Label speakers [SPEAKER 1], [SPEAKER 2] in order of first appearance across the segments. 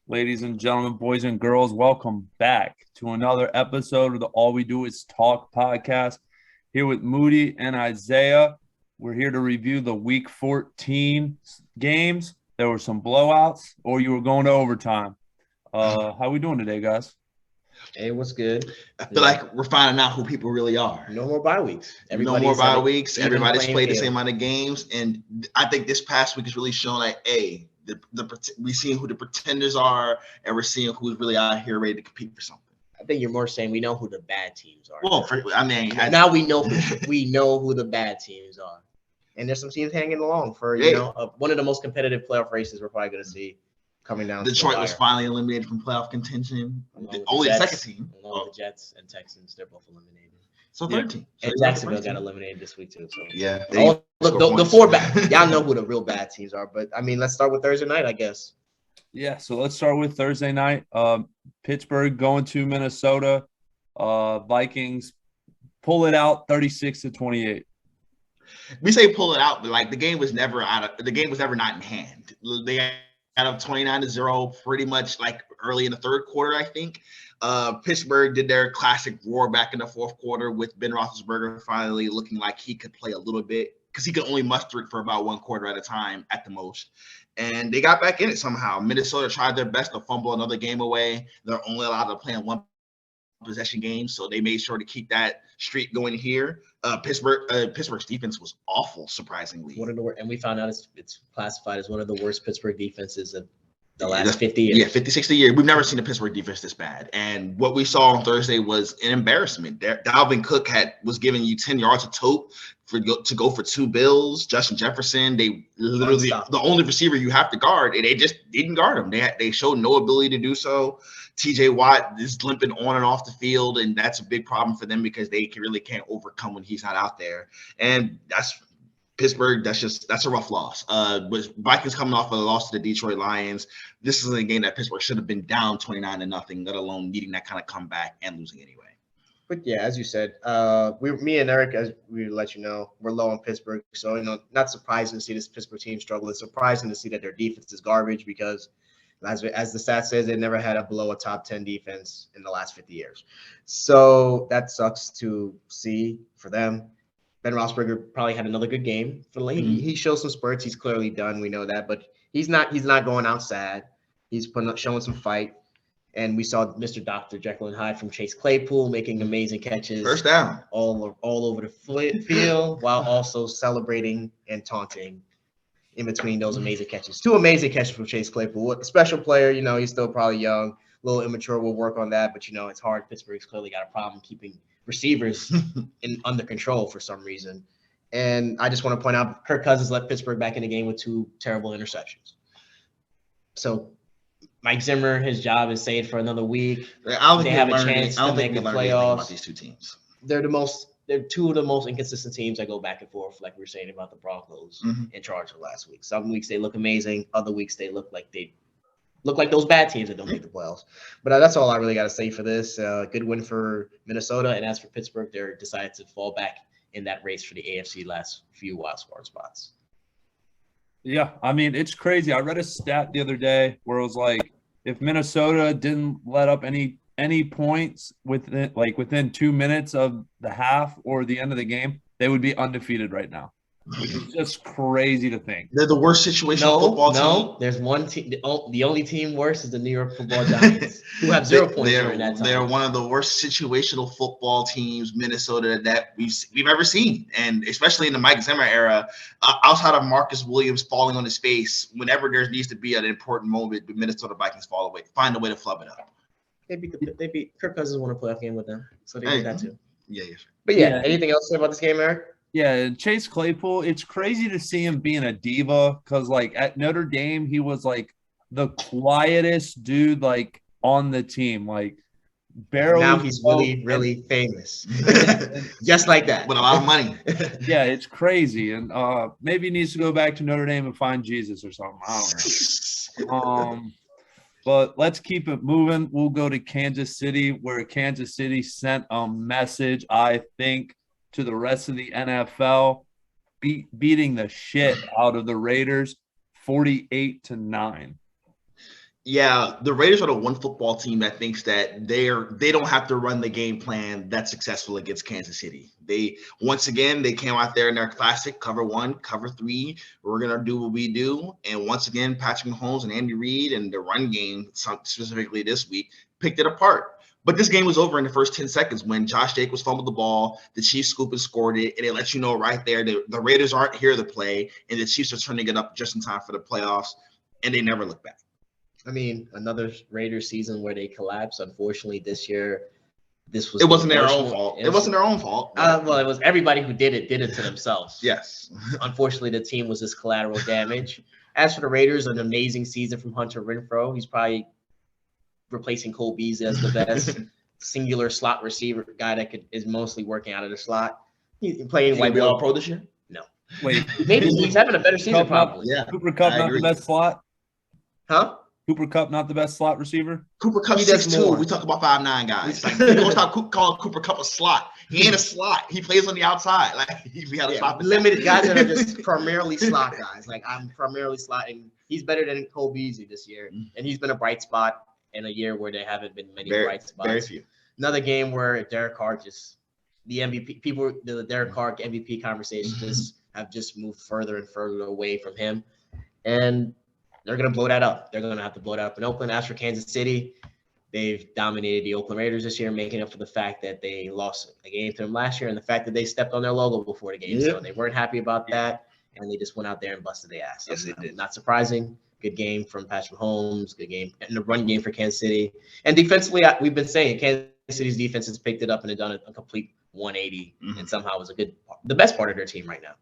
[SPEAKER 1] Ladies and gentlemen, boys and girls, welcome back to another episode of the All We Do Is Talk podcast. Here with Moody and Isaiah. We're here to review the Week 14 games. There were some blowouts, or you were going to overtime. How we doing today, guys?
[SPEAKER 2] Hey, what's good?
[SPEAKER 3] I feel like we're finding out who people really are.
[SPEAKER 2] No more bye weeks.
[SPEAKER 3] Everybody's Everybody's played the same amount of games, and I think this past week has really shown we're seeing who the pretenders are, and we're seeing who's really out here ready to compete for something.
[SPEAKER 2] I think you're more saying we know who the bad teams are.
[SPEAKER 3] Well,
[SPEAKER 2] now we know who the bad teams are, and there's some teams hanging along for one of the most competitive playoff races we're probably going to see coming down.
[SPEAKER 3] Detroit was finally eliminated from playoff contention. Only the second team.
[SPEAKER 2] The Jets and Texans, they're both eliminated.
[SPEAKER 3] So 13.
[SPEAKER 2] And Jacksonville got eliminated this week too. So
[SPEAKER 3] yeah,
[SPEAKER 2] the four bad. Y'all know who the real bad teams are, but I mean, let's start with Thursday night, I guess.
[SPEAKER 1] Yeah, so let's start with Thursday night. Pittsburgh going to Minnesota. Vikings pull it out 36-28.
[SPEAKER 3] We say pull it out, but the game was never not in hand. They had up 29-0 pretty much early in the third quarter, I think. Pittsburgh did their classic roar back in the fourth quarter with Ben Roethlisberger finally looking like he could play a little bit because he could only muster it for about one quarter at a time at the most. And they got back in it somehow. Minnesota tried their best to fumble another game away. They're only allowed to play in one possession game, so they made sure to keep that streak going here. Pittsburgh's defense was awful, surprisingly.
[SPEAKER 2] And we found out it's classified as one of the worst Pittsburgh defenses of the last 50 years.
[SPEAKER 3] Yeah, 50, 60 years. We've never seen a Pittsburgh defense this bad. And what we saw on Thursday was an embarrassment. Dalvin Cook was giving you 10 yards of tote to go for two bills. Justin Jefferson, they literally the only receiver you have to guard, and they just didn't guard him. They showed no ability to do so. TJ Watt is limping on and off the field, and that's a big problem for them because they really can't overcome when he's not out there. And that's Pittsburgh, that's a rough loss. With Vikings coming off of a loss to the Detroit Lions, this is a game that Pittsburgh should have been down 29-0, let alone needing that kind of comeback and losing anyway.
[SPEAKER 2] But yeah, as you said, me and Eric, as we let you know, we're low on Pittsburgh. So, not surprising to see this Pittsburgh team struggle. It's surprising to see that their defense is garbage because as the stat says, they never had a below a top 10 defense in the last 50 years. So that sucks to see for them. Ben Roethlisberger probably had another good game. He showed some spurts. He's clearly done. We know that, but he's not going out sad. He's showing some fight. And we saw Mr. Dr. Jekyll and Hyde from Chase Claypool making amazing catches.
[SPEAKER 3] First down.
[SPEAKER 2] All over the field while also celebrating and taunting in between those amazing catches. Two amazing catches from Chase Claypool. A special player, he's still probably young, a little immature. We'll work on that, but it's hard. Pittsburgh's clearly got a problem keeping receivers under control for some reason. And I just want to point out Kirk Cousins let Pittsburgh back in the game with two terrible interceptions. So Mike Zimmer, his job is saved for another week. They have a chance to make the playoffs.
[SPEAKER 3] About these two teams.
[SPEAKER 2] They're two of the most inconsistent teams that go back and forth, like we were saying about the Broncos in charge of last week. Some weeks they look amazing. Other weeks they look like those bad teams that don't make the playoffs. But that's all I really got to say for this. Good win for Minnesota. And as for Pittsburgh, they decided to fall back in that race for the AFC last few wild card spots.
[SPEAKER 1] Yeah, I mean, it's crazy. I read a stat the other day where it was like if Minnesota didn't let up any points within 2 minutes of the half or the end of the game, they would be undefeated right now. Which is just crazy to think.
[SPEAKER 3] They're the worst situational football team.
[SPEAKER 2] No, there's one team. The only team worse is the New York Football Giants, who have 0 points during that time.
[SPEAKER 3] They're one of the worst situational football teams, Minnesota, that we've ever seen, and especially in the Mike Zimmer era. Outside of Marcus Williams falling on his face, whenever there needs to be an important moment, the Minnesota Vikings find a way to flub it up.
[SPEAKER 2] They beat Kirk Cousins won a playoff game with them, so they did that too.
[SPEAKER 3] Yeah.
[SPEAKER 2] But yeah, anything else to say about this game, Eric?
[SPEAKER 1] Yeah, Chase Claypool, it's crazy to see him being a diva because, at Notre Dame, he was, the quietest dude, on the team. Barely.
[SPEAKER 2] Now he's really famous. Just like that.
[SPEAKER 3] With a lot of money.
[SPEAKER 1] Yeah, it's crazy. And maybe he needs to go back to Notre Dame and find Jesus or something. I don't know. But let's keep it moving. We'll go to Kansas City, where Kansas City sent a message, I think, to the rest of the NFL, beating the shit out of the Raiders 48-9.
[SPEAKER 3] Yeah, the Raiders are the one football team that thinks that they don't have to run the game plan that's successful against Kansas City. They once again they came out there in their classic cover 1, cover 3. We're gonna do what we do, and once again, Patrick Mahomes and Andy Reid and the run game, specifically this week, picked it apart. But this game was over in the first 10 seconds when Josh Jacobs fumbled the ball, the Chiefs scooped and scored it, and it lets you know right there that the Raiders aren't here to play, and the Chiefs are turning it up just in time for the playoffs, and they never look back.
[SPEAKER 2] I mean, another Raiders season where they collapsed. Unfortunately, this year,
[SPEAKER 3] it wasn't their own fault. It wasn't their own fault.
[SPEAKER 2] Well, it was everybody who did it to themselves.
[SPEAKER 3] Yes.
[SPEAKER 2] Unfortunately, the team was just collateral damage. As for the Raiders, an amazing season from Hunter Renfrow. He's probably replacing Cole Beasley as the best singular slot receiver guy that is mostly working out of the slot. He's playing
[SPEAKER 3] white ball pro this year.
[SPEAKER 2] No.
[SPEAKER 1] Wait,
[SPEAKER 2] maybe he's having a better season. Probably.
[SPEAKER 3] Yeah.
[SPEAKER 1] Cooper Kupp not the best slot.
[SPEAKER 2] Huh?
[SPEAKER 1] Cooper Kupp not the best slot receiver.
[SPEAKER 3] Cooper Kupp 6'2". We talk about 5'9" guys. Like, people don't stop calling Cooper Kupp a slot. He ain't a slot. He plays on the outside. Like we had to stop.
[SPEAKER 2] Limited guys that are just primarily slot guys. Like I'm primarily slot, and he's better than Cole Beasley this year. And he's been a bright spot in a year where there haven't been many bright spots.
[SPEAKER 3] Very few.
[SPEAKER 2] Another game where Derek Carr the MVP people, the Derek Carr MVP conversations have just moved further and further away from him, and they're going to blow that up. They're going to have to blow that up in Oakland. As for Kansas City, they've dominated the Oakland Raiders this year, making up for the fact that they lost a game to them last year and the fact that they stepped on their logo before the game. So they weren't happy about that, and they just went out there and busted their ass.
[SPEAKER 3] Yes, they did.
[SPEAKER 2] Not surprising. Good game from Patrick Mahomes. Good game in the run game for Kansas City. And defensively, we've been saying Kansas City's defense has picked it up and done a complete 180, and somehow was the best part of their team right now.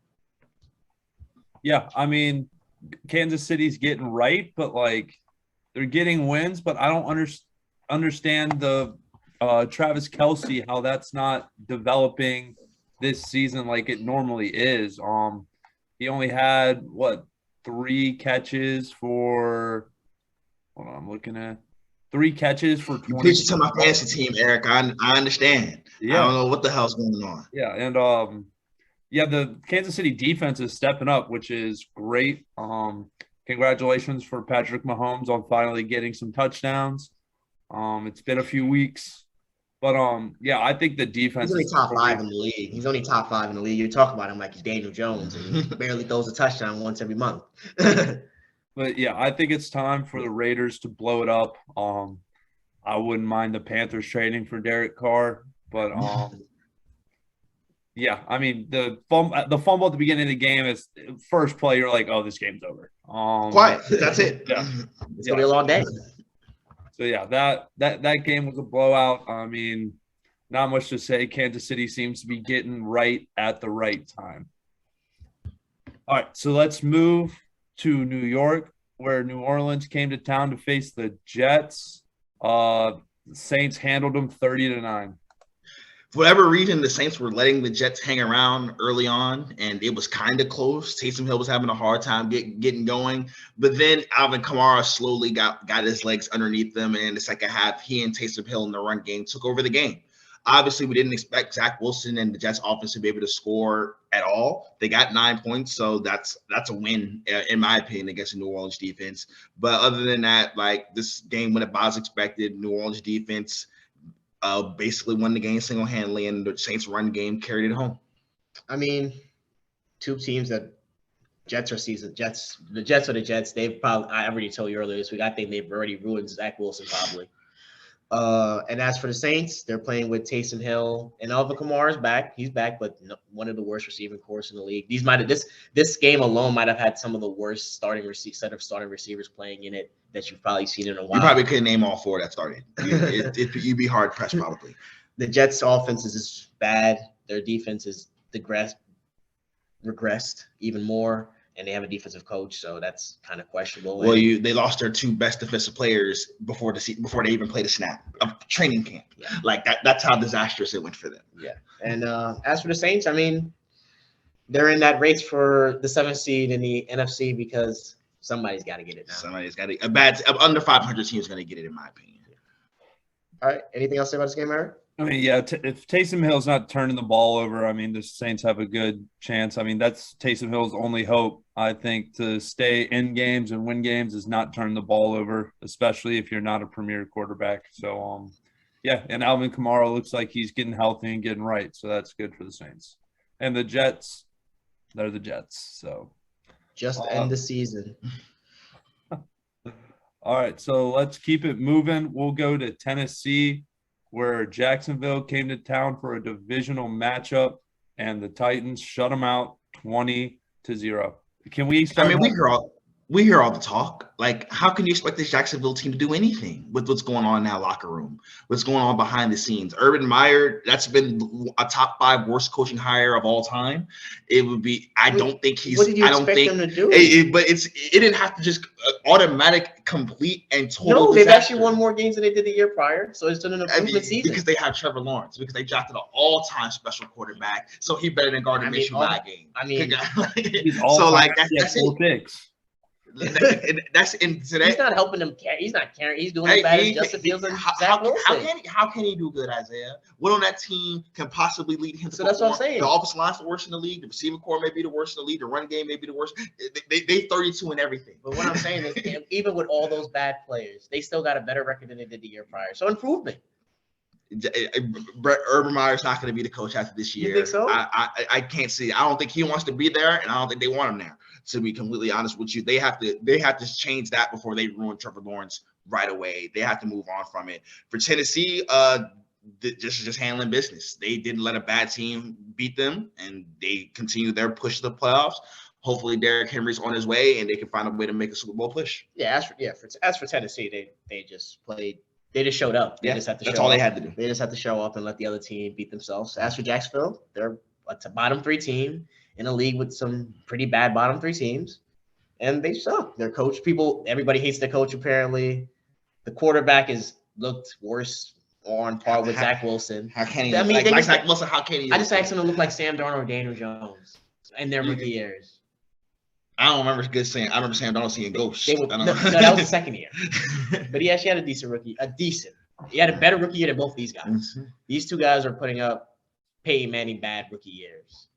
[SPEAKER 1] Yeah, I mean, Kansas City's getting right, but like they're getting wins, but I don't understand the Travis Kelce, how that's not developing this season like it normally is. He only had 3 catches for hold on, I'm looking at 3 catches for 20.
[SPEAKER 3] You pitched to my fantasy team, Eric. I understand. Yeah. I don't know what the hell's going on.
[SPEAKER 1] Yeah, and the Kansas City defense is stepping up, which is great. Congratulations for Patrick Mahomes on finally getting some touchdowns. It's been a few weeks, but I think the defense.
[SPEAKER 2] He's only top 5 in the league. He's only top 5 in the league. You talk about him like he's Daniel Jones, and he barely throws a touchdown once every month.
[SPEAKER 1] But yeah, I think it's time for the Raiders to blow it up. I wouldn't mind the Panthers trading for Derek Carr, but yeah, I mean the fumble at the beginning of the game is first play. You're like, oh, this game's over.
[SPEAKER 3] Quiet. That's it.
[SPEAKER 2] Yeah, it's gonna be a long day.
[SPEAKER 1] So yeah, that game was a blowout. I mean, not much to say. Kansas City seems to be getting right at the right time. All right, so let's move to New York, where New Orleans came to town to face the Jets. The Saints handled them 30-9.
[SPEAKER 3] For whatever reason, the Saints were letting the Jets hang around early on, and it was kind of close. Taysom Hill was having a hard time getting going. But then Alvin Kamara slowly got his legs underneath them, and in the second half, he and Taysom Hill in the run game took over the game. Obviously, we didn't expect Zach Wilson and the Jets offense to be able to score at all. They got 9 points, so that's a win, in my opinion, against the New Orleans defense. But other than that, like, this game went about as expected. New Orleans defense basically won the game single-handedly, and the Saints run game carried it home.
[SPEAKER 2] I mean, two teams that Jets are seasoned. The Jets are the Jets. They've probably, I already told you earlier this week, I think they've already ruined Zach Wilson probably. And as for the Saints, they're playing with Taysom Hill, and Alvin Kamara is back. He's back, but one of the worst receiving corps in the league. This game alone might have had some of the worst set of starting receivers playing in it that you've probably seen in a while.
[SPEAKER 3] You probably couldn't name all 4 that started. You'd be hard pressed probably.
[SPEAKER 2] The Jets' offense is just bad. Their defense is regressed even more. And they have a defensive coach, so that's kind of questionable.
[SPEAKER 3] Well, they lost their 2 best defensive players before they even played a snap of training camp. Yeah. Like that's how disastrous it went for them.
[SPEAKER 2] Yeah. And as for the Saints, I mean, they're in that race for the 7th seed in the NFC because somebody's got to get it now.
[SPEAKER 3] Somebody's got it. Under 500 team is going to get it, in my opinion.
[SPEAKER 2] All right. Anything else to say about this game, Eric?
[SPEAKER 1] I mean, yeah, if Taysom Hill's not turning the ball over, I mean, the Saints have a good chance. I mean, that's Taysom Hill's only hope, I think, to stay in games and win games is not turn the ball over, especially if you're not a premier quarterback. So, yeah, and Alvin Kamara looks like he's getting healthy and getting right, so that's good for the Saints. And the Jets, they're the Jets. So
[SPEAKER 2] Just end the season.
[SPEAKER 1] all right, so let's keep it moving. We'll go to Tennessee, where Jacksonville came to town for a divisional matchup, and the Titans shut them out 20-0. Can we start?
[SPEAKER 3] I mean, we hear all the talk. Like, how can you expect this Jacksonville team to do anything with what's going on in that locker room? What's going on behind the scenes? Urban Meyer, that's been a top 5 worst coaching hire of all time. It would be. I don't think he's.
[SPEAKER 2] What did you
[SPEAKER 3] I don't
[SPEAKER 2] expect
[SPEAKER 3] think
[SPEAKER 2] them to do?
[SPEAKER 3] But it didn't have to just automatic, complete, and total.
[SPEAKER 2] No, they've
[SPEAKER 3] disaster.
[SPEAKER 2] actually won more games than they did the year prior, so it's still an improvement season.
[SPEAKER 3] Because they have Trevor Lawrence, because they drafted an all-time special quarterback, so he better than Gardner Minshew that game.
[SPEAKER 2] I mean,
[SPEAKER 3] so like that's
[SPEAKER 1] four picks.
[SPEAKER 2] He's not helping them. He's not carrying. He's doing as bad as Justin Fields and Zach Wilson.
[SPEAKER 3] How can he do good, Isaiah? What on that team can possibly lead him?
[SPEAKER 2] So that's what I'm saying.
[SPEAKER 3] The offensive line's the worst in the league. The receiver core may be the worst in the league. The run game may be the worst. They 32 in everything.
[SPEAKER 2] But what I'm saying is, even with all those bad players, they still got a better record than they did the year prior. So improvement.
[SPEAKER 3] Urban Meyer's not going to be the coach after this year.
[SPEAKER 2] You think so?
[SPEAKER 3] I can't see. I don't think he wants to be there, and I don't think they want him there. To be completely honest with you, they have to change that before they ruin Trevor Lawrence right away. They have to move on from it. For Tennessee, just handling business. They didn't let a bad team beat them, and they continue their push to the playoffs. Hopefully, Derrick Henry's on his way, and they can find a way to make a Super Bowl push.
[SPEAKER 2] Yeah, as for Tennessee, they just played. They just showed up. They just had to.
[SPEAKER 3] That's all they had to do.
[SPEAKER 2] They just had to show up and let the other team beat themselves. As for Jacksonville, they're a bottom 3 team in a league with some pretty bad bottom 3 teams, and they suck. Their coach, everybody hates their coach. Apparently, the quarterback looked worse on par with Zach Wilson.
[SPEAKER 3] How can he? I mean, like Zach Wilson. How can he?
[SPEAKER 2] I just asked him to look like Sam Darnold or Daniel Jones in their rookie years.
[SPEAKER 3] I don't remember I remember Sam Darnold seeing ghosts.
[SPEAKER 2] No, that was the second year. But he actually had a decent rookie. He had a better rookie year than both these guys. Mm-hmm. These two guys are putting up Peyton Manning bad rookie years.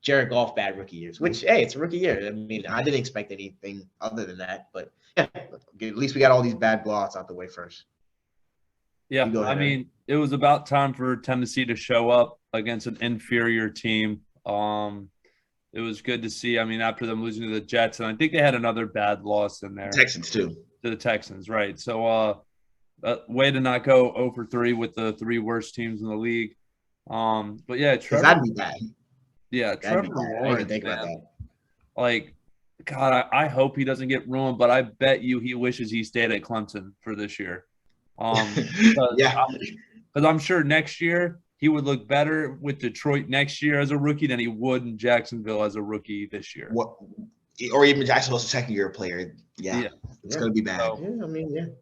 [SPEAKER 2] Jared Goff bad rookie years, which, hey, it's a rookie year. I mean, I didn't expect anything other than that. But, yeah, at least we got all these bad blowouts out the way first.
[SPEAKER 1] Yeah, I mean, it was about time for Tennessee to show up against an inferior team. It was good to see. I mean, after them losing to the Jets, and I think they had another bad loss in there.
[SPEAKER 3] Texans, too.
[SPEAKER 1] To the Texans, right. So, way to not go 0-3 with the 3 worst teams in the league. But, yeah, Trevor.
[SPEAKER 2] That'd be bad.
[SPEAKER 1] Yeah, Trevor Lawrence, man. Like, God, I hope he doesn't get ruined, but I bet you he wishes he stayed at Clemson for this year. Because I'm sure next year – he would look better with Detroit next year as a rookie than he would in Jacksonville as a rookie this year.
[SPEAKER 3] Or even Jacksonville's a second-year player. Yeah. It's going to be bad.
[SPEAKER 2] So,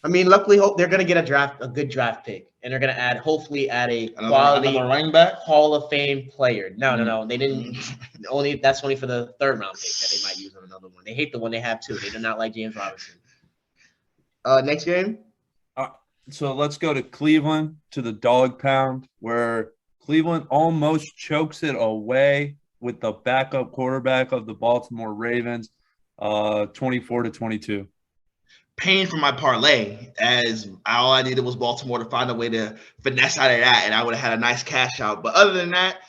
[SPEAKER 2] I mean, luckily, they're going to get a good draft pick, and they're going to hopefully add a quality
[SPEAKER 3] running back
[SPEAKER 2] Hall of Fame player. No, they didn't. That's only for the 3rd round pick that they might use on another one. They hate the one they have too. They do not like James Robinson. Next game.
[SPEAKER 1] So let's go to Cleveland, to the dog pound, where Cleveland almost chokes it away with the backup quarterback of the Baltimore Ravens, 24-22.
[SPEAKER 3] Paying for my parlay, as all I needed was Baltimore to find a way to finesse out of that, and I would have had a nice cash out. But other than that,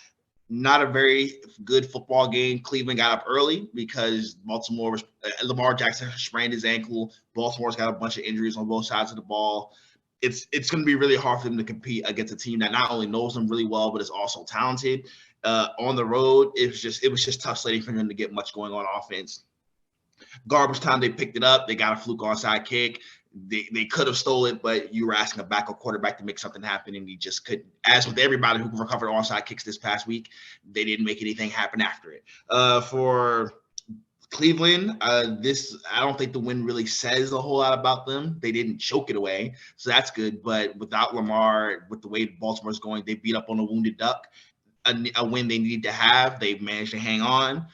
[SPEAKER 3] not a very good football game. Cleveland got up early because Lamar Jackson sprained his ankle. Baltimore's got a bunch of injuries on both sides of the ball. It's going to be really hard for them to compete against a team that not only knows them really well, but is also talented. On the road, it was just tough sledding for them to get much going on offense. Garbage time, they picked it up. They got a fluke onside kick. They could have stole it, but you were asking a backup quarterback to make something happen, and he just couldn't. As with everybody who recovered onside kicks this past week, they didn't make anything happen after it. For Cleveland, I don't think the win really says a whole lot about them. They didn't choke it away, so that's good. But without Lamar, with the way Baltimore's going, they beat up on a wounded duck. A win they needed to have. They managed to hang on.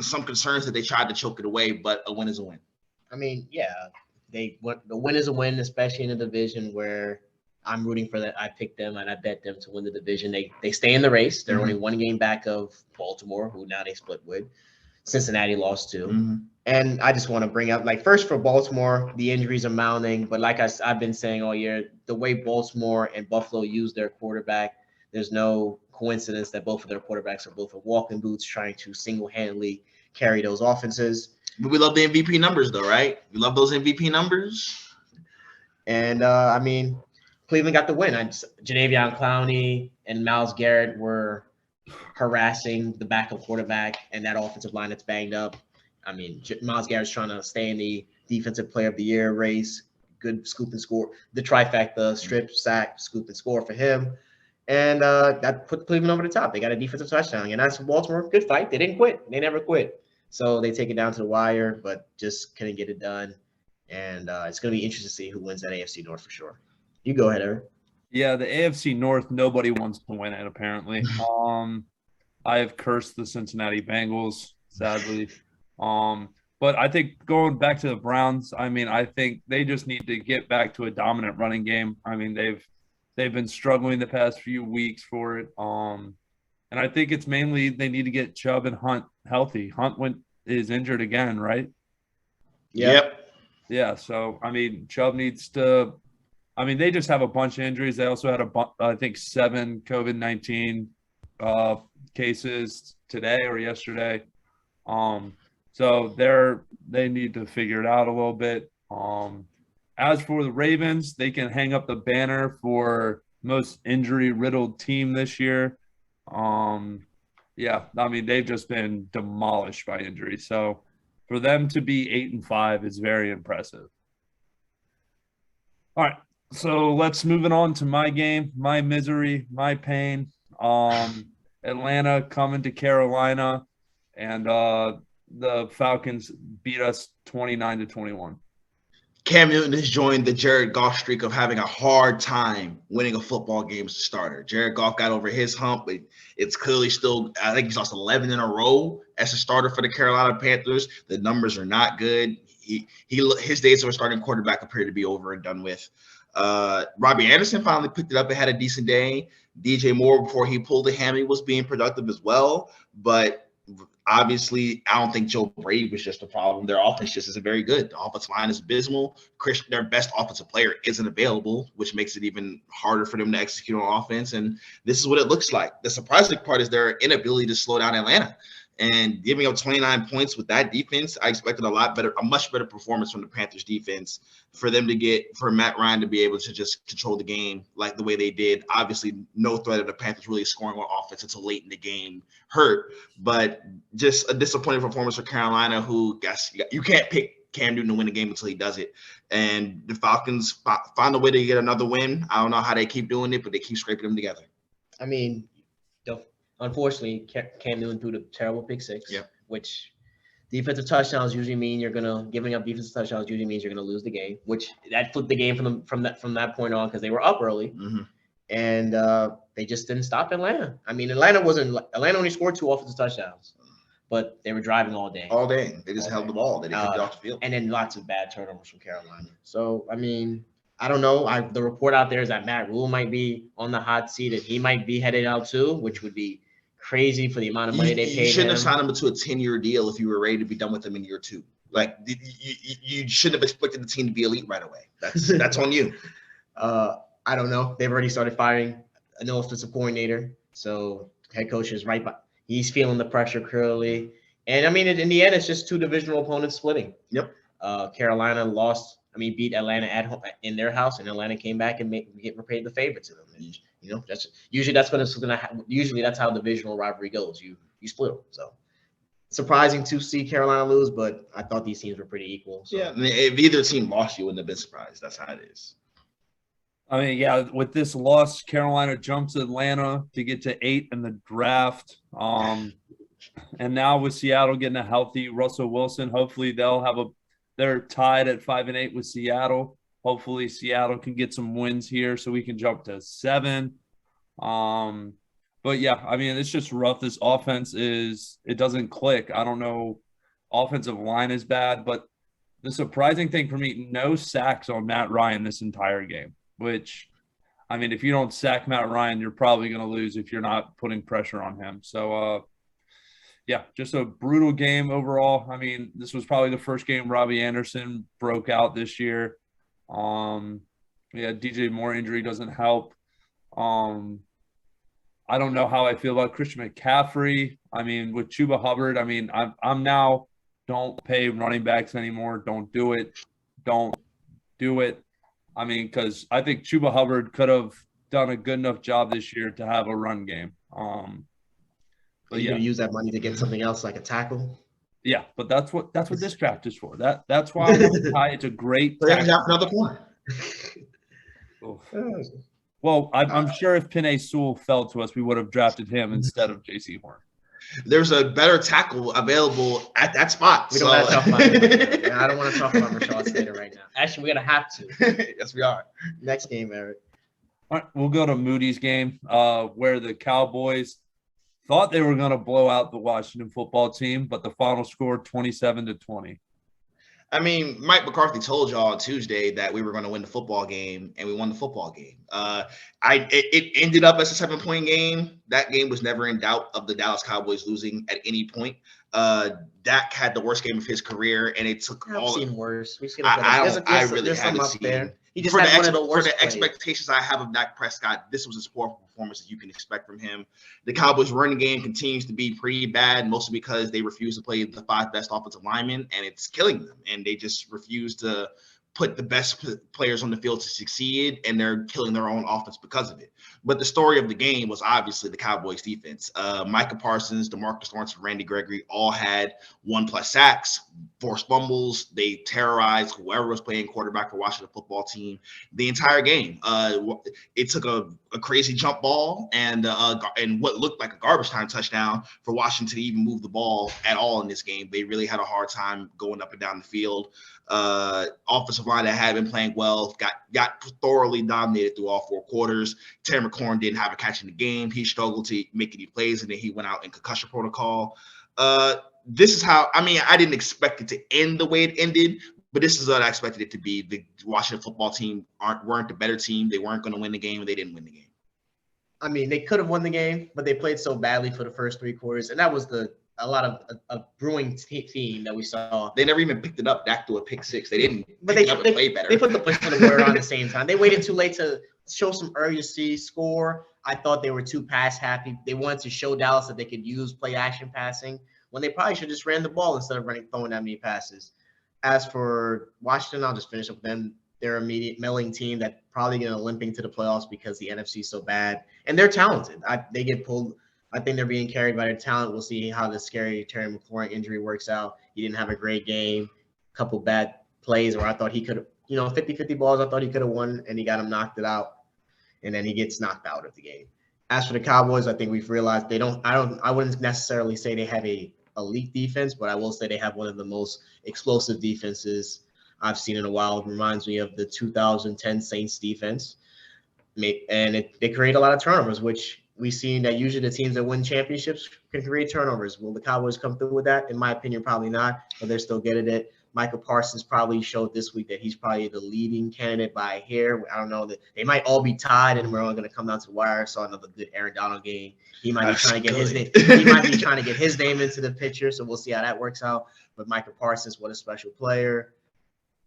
[SPEAKER 3] Some concerns that they tried to choke it away, but a win is a win.
[SPEAKER 2] I mean, yeah, the win is a win, especially in a division where I'm rooting for that. I picked them and I bet them to win the division. They stay in the race. They're only one game back of Baltimore, who now they split with. Cincinnati lost to. And I just want to bring up, like, first for Baltimore, the injuries are mounting. But like I've been saying all year, the way Baltimore and Buffalo use their quarterback, there's no coincidence that both of their quarterbacks are both in walking boots trying to single-handedly carry those offenses.
[SPEAKER 3] But we love the MVP numbers, though, right? We love those MVP numbers.
[SPEAKER 2] And, I mean, Cleveland got the win. Jadeveon Clowney and Myles Garrett were harassing the backup quarterback and that offensive line that's banged up. I mean, Myles Garrett's trying to stay in the defensive player of the year race. Good scoop and score. The trifecta, strip, sack, scoop, and score for him. And that put Cleveland over the top. They got a defensive touchdown. And that's for Baltimore. Good fight. They didn't quit. They never quit. So they take it down to the wire, but just couldn't get it done. And it's going to be interesting to see who wins that AFC North for sure. You go ahead, Eric.
[SPEAKER 1] Yeah, the AFC North, nobody wants to win it, apparently. I have cursed the Cincinnati Bengals, sadly. But I think going back to the Browns, I mean, I think they just need to get back to a dominant running game. I mean, they've been struggling the past few weeks for it. And I think it's mainly they need to get Chubb and Hunt healthy. Hunt is injured again, right?
[SPEAKER 3] Yep.
[SPEAKER 1] Yeah, so, I mean, Chubb needs to – I mean, they just have a bunch of injuries. They also had, I think, 7 COVID-19 cases today or yesterday. So they need to figure it out a little bit. As for the Ravens, they can hang up the banner for most injury-riddled team this year. Yeah, I mean, they've just been demolished by injury. So for them to be 8-5 is very impressive. All right, so let's move it on to my game, my misery, my pain. Atlanta coming to Carolina, and the Falcons beat us 29-21.
[SPEAKER 3] Cam Newton has joined the Jared Goff streak of having a hard time winning a football game as a starter. Jared Goff got over his hump, but it's clearly still, I think he's lost 11 in a row as a starter for the Carolina Panthers. The numbers are not good. His days of a starting quarterback appear to be over and done with. Robbie Anderson finally picked it up and had a decent day. DJ Moore, before he pulled a hammy, was being productive as well. But obviously, I don't think Joe Brady was just a problem. Their offense just isn't very good. The offensive line is abysmal. Their best offensive player isn't available, which makes it even harder for them to execute on offense. And this is what it looks like. The surprising part is their inability to slow down Atlanta. And giving up 29 points with that defense, I expected a much better performance from the Panthers defense for Matt Ryan to be able to just control the game like the way they did. Obviously, no threat of the Panthers really scoring on offense until late in the game hurt, but just a disappointing performance for Carolina, who you can't pick Cam Newton to win the game until he does it. And the Falcons find a way to get another win. I don't know how they keep doing it, but they keep scraping them together.
[SPEAKER 2] I mean, unfortunately, Cam Newton threw the terrible pick six, which defensive touchdowns usually mean giving up defensive touchdowns usually means you're gonna lose the game, which that flipped the game from that point on because they were up early, and they just didn't stop Atlanta. I mean, Atlanta only scored 2 offensive touchdowns, but they were driving all day.
[SPEAKER 3] All day, they just held the ball. They didn't get off the field,
[SPEAKER 2] and then lots of bad turnovers from Carolina. So I mean, I don't know. The report out there is that Matt Rule might be on the hot seat and he might be headed out too, which would be crazy for the amount of money they paid him.
[SPEAKER 3] You shouldn't have signed him to a 10-year deal if you were ready to be done with him in year 2. Like you shouldn't have expected the team to be elite right away. That's on you.
[SPEAKER 2] I don't know. They've already started firing a new offensive coordinator, so head coach is right by. He's feeling the pressure clearly, and I mean, in the end, it's just 2 divisional opponents splitting.
[SPEAKER 3] Yep.
[SPEAKER 2] Carolina beat Atlanta at home in their house, and Atlanta came back and repaid the favor to them. And, that's usually that's how divisional rivalry goes. You split them. So surprising to see Carolina lose, but I thought these teams were pretty equal. So.
[SPEAKER 3] Yeah, I mean, if either team lost, you wouldn't have been surprised. That's how it is.
[SPEAKER 1] I mean, yeah, with this loss, Carolina jumps Atlanta to get to 8 in the draft. And now with Seattle getting a healthy Russell Wilson, hopefully they're tied at 5-8 with Seattle. Hopefully Seattle can get some wins here so we can jump to 7. But yeah, I mean, it's just rough. This offense it doesn't click. I don't know. Offensive line is bad, but the surprising thing for me, no sacks on Matt Ryan this entire game, which I mean, if you don't sack Matt Ryan, you're probably going to lose if you're not putting pressure on him. So, yeah, just a brutal game overall. I mean, this was probably the first game Robbie Anderson broke out this year. Yeah, DJ Moore injury doesn't help. I don't know how I feel about Christian McCaffrey. I mean, with Chuba Hubbard, I mean, I'm now don't pay running backs anymore. Don't do it. Don't do it. I mean, because I think Chuba Hubbard could have done a good enough job this year to have a run game.
[SPEAKER 2] But you're gonna use that money to get something else like a tackle.
[SPEAKER 1] Yeah, but that's what this draft is for. That's why it's a great
[SPEAKER 3] another point.
[SPEAKER 1] Well, I'm sure if Penei Sewell fell to us, we would have drafted him instead of J.C. Horn.
[SPEAKER 3] There's a better tackle available at that spot.
[SPEAKER 2] We don't want to talk about it. I don't want to talk about Rashawn Slater right now. Actually, we're going to have to.
[SPEAKER 3] Yes, we are.
[SPEAKER 2] Next game, Eric.
[SPEAKER 1] All right, we'll go to Moody's game where the Cowboys thought they were going to blow out the Washington football team, but the final score 27-20.
[SPEAKER 3] I mean, Mike McCarthy told y'all on Tuesday that we were going to win the football game, and we won the football game. It ended up as a 7-point game. That game was never in doubt of the Dallas Cowboys losing at any point. Dak had the worst game of his career, and it took
[SPEAKER 2] all. I've seen worse.
[SPEAKER 3] I really haven't seen.
[SPEAKER 2] He just had one of the worst
[SPEAKER 3] for the expectations I have of Dak Prescott, this was as poor performance as you can expect from him. The Cowboys' running game continues to be pretty bad, mostly because they refuse to play the 5 best offensive linemen, and it's killing them. And they just refuse to put the best players on the field to succeed, and they're killing their own offense because of it. But the story of the game was obviously the Cowboys defense. Micah Parsons, DeMarcus Lawrence, and Randy Gregory all had 1+ sacks, forced fumbles. They terrorized whoever was playing quarterback for Washington football team the entire game. It took a crazy jump ball and what looked like a garbage time touchdown for Washington to even move the ball at all in this game. They really had a hard time going up and down the field. Offensive line that had been playing well got thoroughly dominated through all 4 quarters. Terry McLaurin didn't have a catch in the game. He struggled to make any plays, and then he went out in concussion protocol. This is how, I mean, I didn't expect it to end the way it ended, but this is what I expected it to be. The Washington football team weren't the better team. They weren't going to win the game, and they didn't win the game.
[SPEAKER 2] I mean, they could have won the game, but they played so badly for the first 3 quarters, and that was a lot of a brewing theme that we saw.
[SPEAKER 3] They never even picked it up back to a pick 6. They didn't.
[SPEAKER 2] But they play better. They put the push to the word on the same time. They waited too late to show some urgency, score. I thought they were too pass happy. They wanted to show Dallas that they could use play action passing when they probably should just ran the ball instead of throwing that many passes. As for Washington, I'll just finish up with them. They're a melting team that probably going to limping to the playoffs because the NFC is so bad, and they're talented. They get pulled. I think they're being carried by their talent. We'll see how the scary Terry McLaurin injury works out. He didn't have a great game, a couple bad plays where I thought he could have, 50-50 balls I thought he could have won, and he got him knocked it out, and then he gets knocked out of the game. As for the Cowboys, I think we've realized I wouldn't necessarily say they have a elite defense, but I will say they have one of the most explosive defenses I've seen in a while. It reminds me of the 2010 Saints defense. And they create a lot of turnovers, which we've seen that usually the teams that win championships can create turnovers. Will the Cowboys come through with that? In my opinion, probably not, but they're still good at it. Michael Parsons probably showed this week that he's probably the leading candidate by a hair. I don't know that they might all be tied, and we're all going to come down to the wire. I saw another good Aaron Donald game. He might be trying to get his name. He might be trying to get his name into the picture. So we'll see how that works out. But Michael Parsons, what a special player,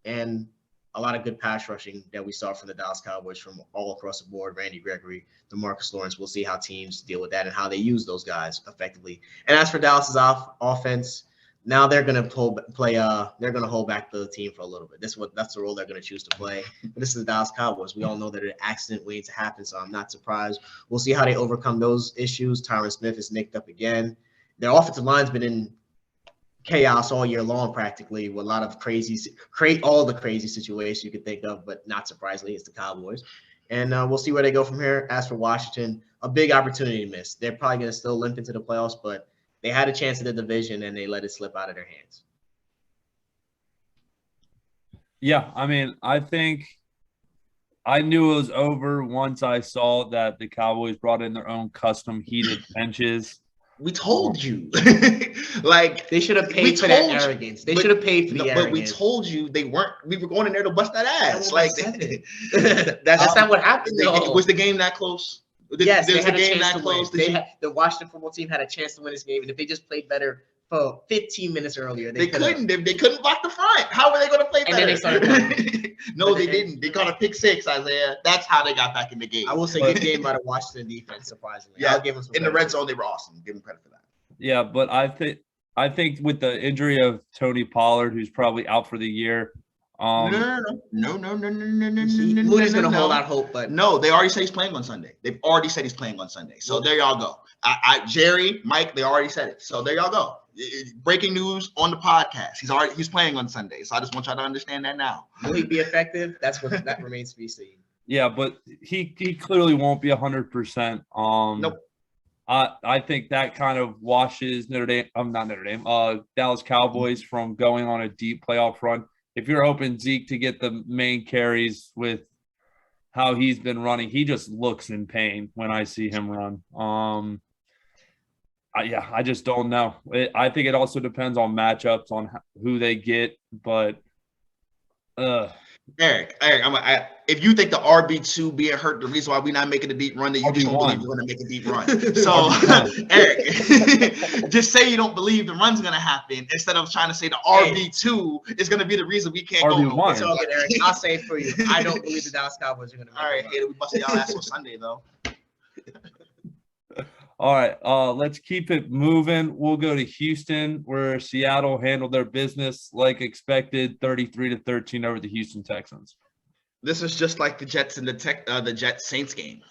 [SPEAKER 2] and a lot of good pass rushing that we saw from the Dallas Cowboys from all across the board. Randy Gregory, DeMarcus Lawrence. We'll see how teams deal with that and how they use those guys effectively. And as for Dallas's offense, now they're going to they're going to hold back the team for a little bit. That's the role they're going to choose to play. But this is the Dallas Cowboys. We all know that an accident waiting to happen, so I'm not surprised. We'll see how they overcome those issues. Tyron Smith is nicked up again. Their offensive line's been in chaos all year long, practically, with a lot of all the crazy situations you could think of, but not surprisingly, it's the Cowboys. And we'll see where they go from here. As for Washington, a big opportunity missed. They're probably going to still limp into the playoffs, but they had a chance at the division and they let it slip out of their hands.
[SPEAKER 1] Yeah, I mean, I think I knew it was over once I saw that the Cowboys brought in their own custom heated benches.
[SPEAKER 3] We told you. Like
[SPEAKER 2] they should have paid for that arrogance. They should have paid for the arrogance.
[SPEAKER 3] But we told you they weren't. We were going in there to bust that ass. Like
[SPEAKER 2] that's not what happened.
[SPEAKER 3] Was the game that close?
[SPEAKER 2] Yes, they had a chance to win. The Washington football team had a chance to win this game, and if they just played better for 15 minutes earlier, they couldn't.
[SPEAKER 3] They couldn't block the front. How were they going to play better?
[SPEAKER 2] And then they started.
[SPEAKER 3] No, they didn't. They got a pick six, Isaiah. That's how they got back in the game.
[SPEAKER 2] I will say, good game by the Washington defense. Surprisingly,
[SPEAKER 3] yeah, I'll give them some in the red zone. They were awesome. Give them credit for that.
[SPEAKER 1] Yeah, but I think with the injury of Tony Pollard, who's probably out for the year.
[SPEAKER 3] No.
[SPEAKER 2] Moody's gonna hold out hope, but
[SPEAKER 3] no, they already said he's playing on Sunday. They've already said he's playing on Sunday. So there y'all go. Jerry, Mike, they already said it. So there y'all go. Breaking news on the podcast. He's playing on Sunday. So I just want y'all to understand that now.
[SPEAKER 2] Will he be effective? That remains to be seen.
[SPEAKER 1] Yeah, but he clearly won't be 100%.
[SPEAKER 3] Nope.
[SPEAKER 1] I think that kind of washes Dallas Cowboys from going on a deep playoff run. If you're hoping Zeke to get the main carries with how he's been running, he just looks in pain when I see him run. I just don't know. I think it also depends on matchups, on who they get. But
[SPEAKER 3] Eric, if you think the RB2 being hurt, the reason why we're not making a deep run, that you just don't believe you're going to make a deep run. So, Eric, just say you don't believe the run's going to happen instead of trying to say the RB2 is going to be the reason we can't go.
[SPEAKER 2] It's all good, Eric. I'll say it for you. I don't believe the Dallas Cowboys are going to make
[SPEAKER 3] all right, we busted y'all ass on Sunday, though.
[SPEAKER 1] All right, let's keep it moving. We'll go to Houston, where Seattle handled their business like expected, 33-13 over the Houston Texans.
[SPEAKER 3] This is just like the Jets and the Jets Saints game.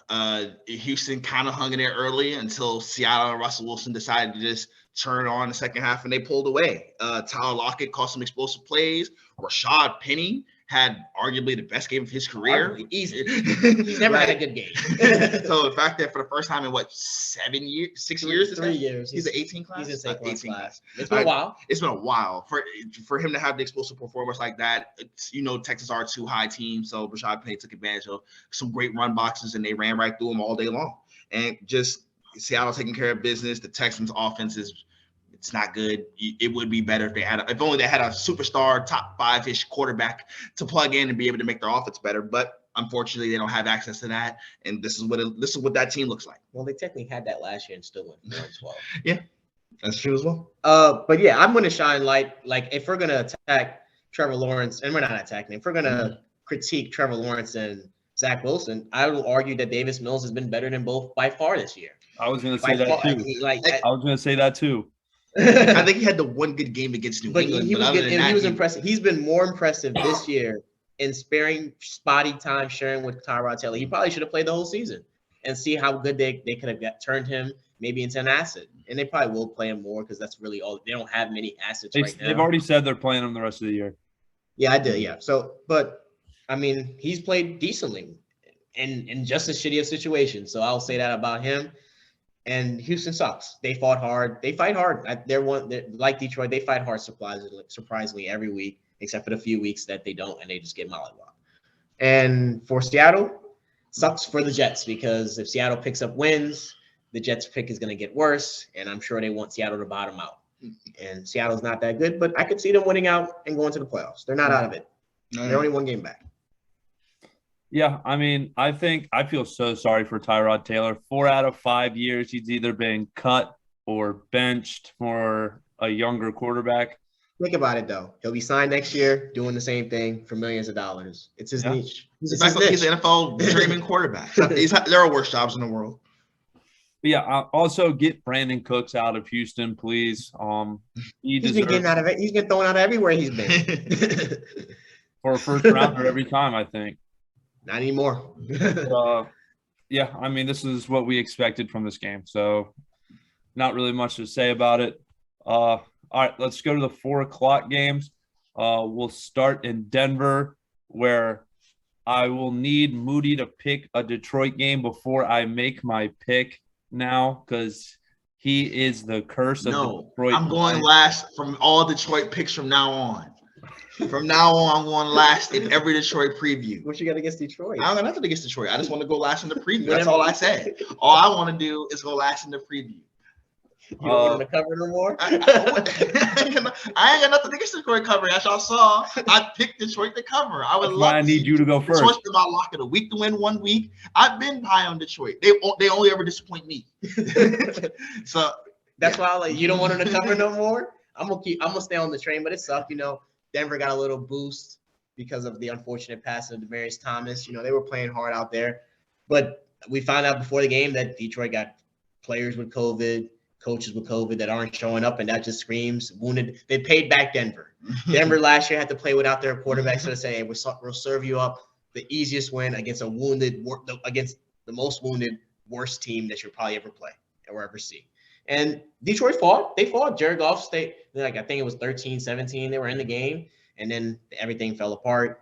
[SPEAKER 3] Houston kind of hung in there early until Seattle and Russell Wilson decided to just turn on the second half, and they pulled away. Tyler Lockett caught some explosive plays. Rashad Penny had arguably the best game of his career.
[SPEAKER 2] Easy. He's never had a good game.
[SPEAKER 3] So the fact that for the first time in 6 years,
[SPEAKER 2] 3 years,
[SPEAKER 3] he's an 18 class.
[SPEAKER 2] He's in 18 class. It's been a while.
[SPEAKER 3] It's been a while for him to have the explosive performance like that. Texas are a too high team, so Rashad Penny took advantage of some great run boxes, and they ran right through them all day long. And just Seattle taking care of business. The Texans' offense it's not good. It would be better if only they had a superstar top 5-ish quarterback to plug in and be able to make their offense better. But unfortunately, they don't have access to that. And this is what that team looks like.
[SPEAKER 2] Well, they technically had that last year and still went 4-12.
[SPEAKER 3] Yeah, that's true as well.
[SPEAKER 2] But yeah, I'm going to shine light. Like, if we're going to attack Trevor Lawrence, and we're not attacking him, if we're going to critique Trevor Lawrence and Zach Wilson, I will argue that Davis Mills has been better than both by far this year.
[SPEAKER 1] I was going to say that too. I was going to say that too.
[SPEAKER 3] I think he had the one good game against New England.
[SPEAKER 2] He was good, and he was impressive. He's been more impressive this year in sparing spotty time sharing with Tyrod Taylor. He probably should have played the whole season and see how good they could have turned him maybe into an asset. And they probably will play him more because that's really all. They don't have many assets right now.
[SPEAKER 1] They've already said they're playing him the rest of the year.
[SPEAKER 2] Yeah, I did. Yeah. So, but I mean, he's played decently in just as shitty a situation. So I'll say that about him. And Houston sucks. They fought hard. They fight hard. They're like Detroit. They fight hard surprisingly every week, except for the few weeks that they don't, and they just get mollywopped. And for Seattle, sucks for the Jets because if Seattle picks up wins, the Jets' pick is going to get worse, and I'm sure they want Seattle to bottom out. And Seattle's not that good, but I could see them winning out and going to the playoffs. They're not out of it. They're only one game back.
[SPEAKER 1] Yeah, I mean, I feel so sorry for Tyrod Taylor. 4 out of 5 years, he's either been cut or benched for a younger quarterback.
[SPEAKER 2] Think about it, though. He'll be signed next year doing the same thing for millions of dollars. It's his niche.
[SPEAKER 3] He's an NFL dreaming quarterback. There are worse jobs in the world.
[SPEAKER 1] But yeah, also get Brandon Cooks out of Houston, please.
[SPEAKER 2] He's been getting out of it. He's been thrown out of everywhere he's been.
[SPEAKER 1] For a first rounder every time, I think.
[SPEAKER 2] Not anymore.
[SPEAKER 1] Yeah, I mean, this is what we expected from this game. So not really much to say about it. All right, let's go to the 4:00 games. We'll start in Denver, where I will need Moody to pick a Detroit game before I make my pick now because he is the curse of Detroit.
[SPEAKER 3] I'm going last from all Detroit picks from now on. From now on, I'm going last in every Detroit preview.
[SPEAKER 2] What you got against Detroit?
[SPEAKER 3] I don't got nothing against Detroit. I just want to go last in the preview. That's all I said. All I want to do is go last in the preview.
[SPEAKER 2] You don't want to cover no more?
[SPEAKER 3] I ain't got nothing against Detroit covering. As y'all saw, I picked Detroit to cover. I would
[SPEAKER 1] That's
[SPEAKER 3] love
[SPEAKER 1] why I need you to go first.
[SPEAKER 3] Detroit's been my lock of the week to win 1 week. I've been high on Detroit. They only ever disappoint me. So
[SPEAKER 2] that's why you don't want them to cover no more. I'm gonna stay on the train, but it sucked. Denver got a little boost because of the unfortunate pass of Demaryius Thomas. They were playing hard out there, but we found out before the game that Detroit got players with COVID, coaches with COVID that aren't showing up, and that just screams wounded. They paid back Denver. Denver last year had to play without their quarterback, so to say, hey, we'll serve you up the easiest win against against the most wounded, worst team that you'll probably ever play or ever see. And Detroit fought. They fought. Jared Goff stayed, I think it was 13-17. They were in the game, and then everything fell apart.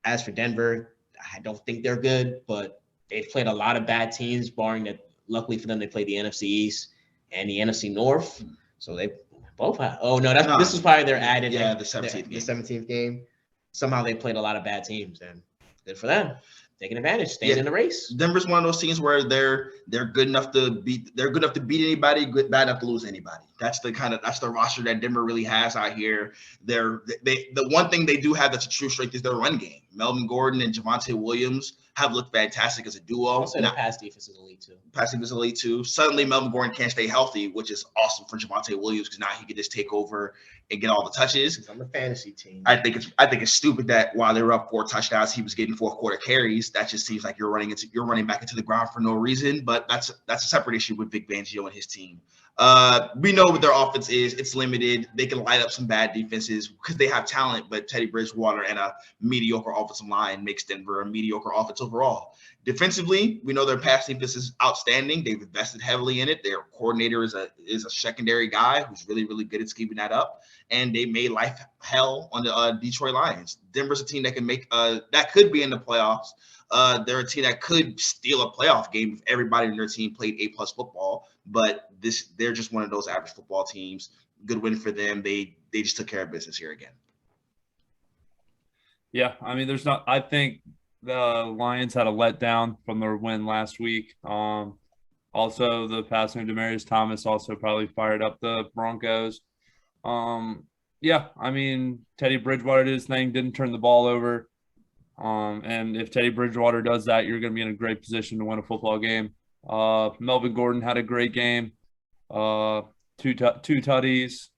[SPEAKER 2] As for Denver, I don't think they're good, but they've played a lot of bad teams, barring that. Luckily for them, they played the NFC East and the NFC North. So they both have. Oh, no, this was probably their added.
[SPEAKER 3] Yeah, the 17th game.
[SPEAKER 2] The 17th game. Somehow they played a lot of bad teams, and good for them. Taking advantage, staying in the race.
[SPEAKER 3] Denver's one of those teams where they're good enough to beat anybody, bad enough to lose anybody. That's the roster that Denver really has out here. The one thing they do have that's a true strength is their run game. Melvin Gordon and Javonte Williams have looked fantastic as a duo.
[SPEAKER 2] Also, the pass defense is elite too.
[SPEAKER 3] Pass defense is elite too. Suddenly, Melvin Gordon can't stay healthy, which is awesome for Javonte Williams because now he can just take over and get all the touches.
[SPEAKER 2] On the fantasy team,
[SPEAKER 3] I think it's stupid that while they were up 4 touchdowns, he was getting fourth quarter carries. That just seems like you're running back into the ground for no reason. But that's a separate issue with Vic Fangio and his team. We know what their offense is. It's limited. They can light up some bad defenses because they have talent, but Teddy Bridgewater and a mediocre offensive line makes Denver a mediocre offense overall. Defensively, we know their pass defense is outstanding. They've invested heavily in it. Their coordinator is a secondary guy who's really, really good at scheming that up. And they made life hell on the Detroit Lions. Denver's a team that can that could be in the playoffs. They're a team that could steal a playoff game if everybody in their team played A+ football. But they're just one of those average football teams. Good win for them. They just took care of business here again.
[SPEAKER 1] Yeah, I mean, I think the Lions had a letdown from their win last week. Also, the passing of Demaryius Thomas also probably fired up the Broncos. Yeah, I mean, Teddy Bridgewater did his thing, didn't turn the ball over. And if Teddy Bridgewater does that, you're going to be in a great position to win a football game. Melvin Gordon had a great game, two tutties.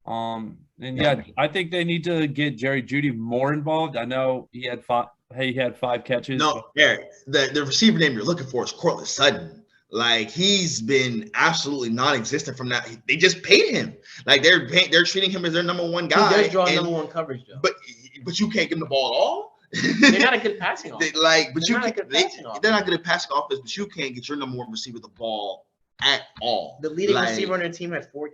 [SPEAKER 1] And yeah, I think they need to get Jerry Jeudy more involved. I know he had 5 catches.
[SPEAKER 3] No, Eric, the receiver name you're looking for is Cortland Sutton. Like, he's been absolutely non-existent from that. They just paid him. Like, they're treating him as their number one guy.
[SPEAKER 2] He does draw number one coverage though.
[SPEAKER 3] But you can't give him the ball at all.
[SPEAKER 2] They're not a good passing offense.
[SPEAKER 3] They're not good at passing offense, but you can't get your number one receiver the ball at all.
[SPEAKER 2] The leading receiver on their team had 5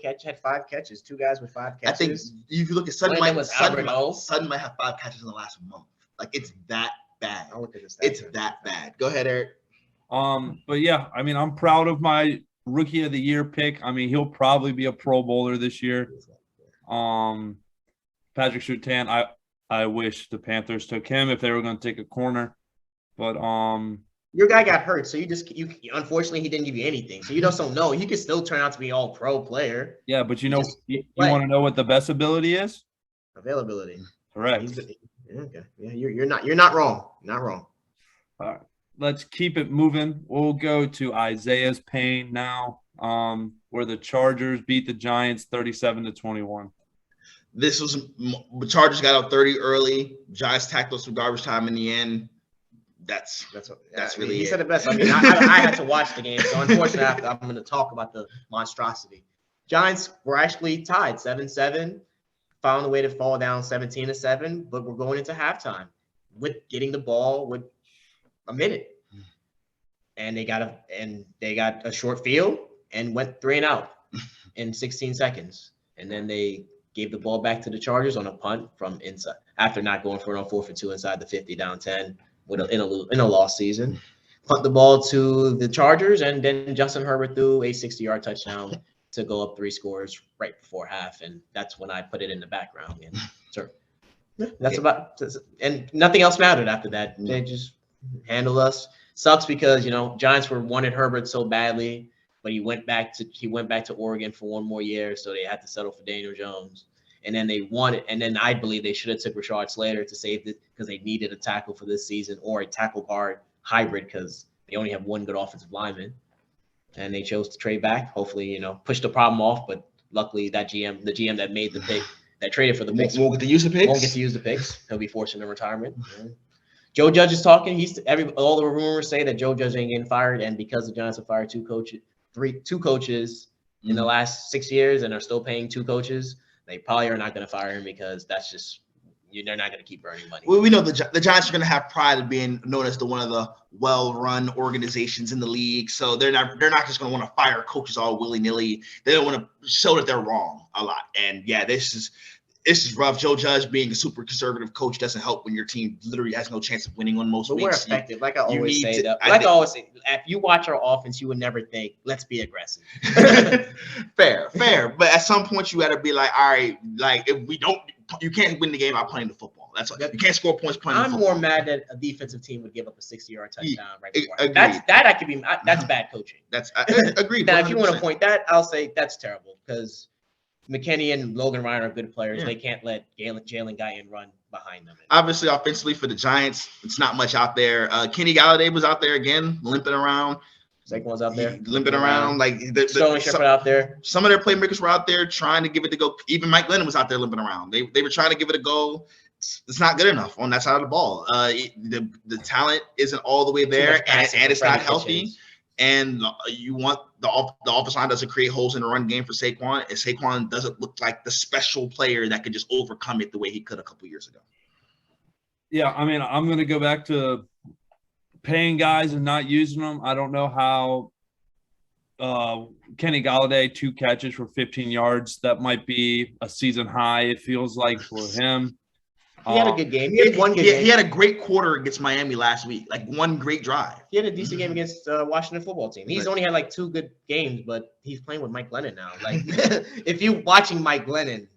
[SPEAKER 2] catches. 2 guys with 5 catches.
[SPEAKER 3] I think if you look at Sutton might have 5 catches in the last month. Like, it's that bad. I'll look at this. It's that bad. Go ahead, Eric.
[SPEAKER 1] But yeah, I mean, I'm proud of my rookie of the year pick. I mean, he'll probably be a Pro Bowler this year. Patrick Surtain, I wish the Panthers took him if they were going to take a corner, but
[SPEAKER 2] your guy got hurt, so you unfortunately he didn't give you anything, so you just don't know. He could still turn out to be all pro player.
[SPEAKER 1] Yeah, but you want to know what the best ability is?
[SPEAKER 2] Availability.
[SPEAKER 1] Correct.
[SPEAKER 2] Okay. Yeah, you're not wrong. Not wrong.
[SPEAKER 1] All right. Let's keep it moving. We'll go to Isaiah's pain now, where the Chargers beat the Giants 37-21.
[SPEAKER 3] This was the Chargers got up 30 early. Giants tackled some garbage time in the end. That's really
[SPEAKER 2] he
[SPEAKER 3] it.
[SPEAKER 2] said it best. I mean, I had to watch the game, so unfortunately, I'm going to talk about the monstrosity. Giants were actually tied 7-7, found a way to fall down 17-7, but we're going into halftime with getting the ball with a minute, and they got a short field and went 3 and out in 16 seconds, and then they gave the ball back to the Chargers on a punt from inside after not going for it on 4 for 2 inside the 50 down 10 in a lost season. Punt the ball to the Chargers, and then Justin Herbert threw a 60-yard touchdown to go up 3 scores right before half, and that's when I put it in the background. And so that's about, and nothing else mattered after that. They just handled us. Sucks because Giants wanted Herbert so badly. but he went back to Oregon for one more year, so they had to settle for Daniel Jones. And then I believe they should have took Rashard Slater to save it because they needed a tackle for this season or a tackle guard hybrid because they only have one good offensive lineman. And they chose to trade back. Hopefully, push the problem off. But luckily, the GM that made the pick, that traded for the picks,
[SPEAKER 3] won't get to use the picks.
[SPEAKER 2] Won't get to use the picks. He'll be forced into retirement. Joe Judge is talking. All the rumors say that Joe Judge ain't getting fired, and because the Giants have fired two coaches in the last 6 years and are still paying two coaches, they probably are not going to fire him because that's just. They're not going to keep burning money.
[SPEAKER 3] Well, we know the Giants are going to have pride of being known as one of the well-run organizations in the league. So they're not just going to want to fire coaches all willy-nilly. They don't want to show that they're wrong a lot. And yeah, this is rough. Joe Judge being a super conservative coach doesn't help when your team literally has no chance of winning on most
[SPEAKER 2] but
[SPEAKER 3] weeks.
[SPEAKER 2] We're effective. Like I always say, if you watch our offense, you would never think, let's be aggressive.
[SPEAKER 3] Fair. But at some point, you got to be like, all right, like if we don't. You can't win the game by playing the football. That's what you can't score points playing the football.
[SPEAKER 2] I'm more mad that a defensive team would give up a 60-yard touchdown right before.
[SPEAKER 3] Agreed.
[SPEAKER 2] That's bad coaching.
[SPEAKER 3] That's agreed.
[SPEAKER 2] Now, if you want to point that, I'll say that's terrible because McKinney and Logan Ryan are good players. Yeah. They can't let Jalen Guyton run behind them.
[SPEAKER 3] Obviously, offensively for the Giants, it's not much out there. Kenny Gallaudet was out there again, limping around.
[SPEAKER 2] Saquon's out there
[SPEAKER 3] limping around. Like
[SPEAKER 2] Sterling Shepard out there.
[SPEAKER 3] Some of their playmakers were out there trying to give it a go. Even Mike Glennon was out there limping around. They were trying to give it a go. It's not good enough on that side of the ball. The talent isn't all the way there, and it's not healthy. And you want the offensive line doesn't create holes in the run game for Saquon, and Saquon doesn't look like the special player that could just overcome it the way he could a couple years ago.
[SPEAKER 1] Yeah, I mean, I'm going to go back to paying guys and not using them. I don't know how Kenny Gallaudet, 2 catches for 15 yards. That might be a season high, it feels like, for him.
[SPEAKER 2] He had a good game. He had one good game.
[SPEAKER 3] He had a great quarter against Miami last week, like one great drive.
[SPEAKER 2] He had a decent game against Washington football team. He's only had like 2 good games, but he's playing with Mike Glennon now. Like, if you're watching Mike Glennon,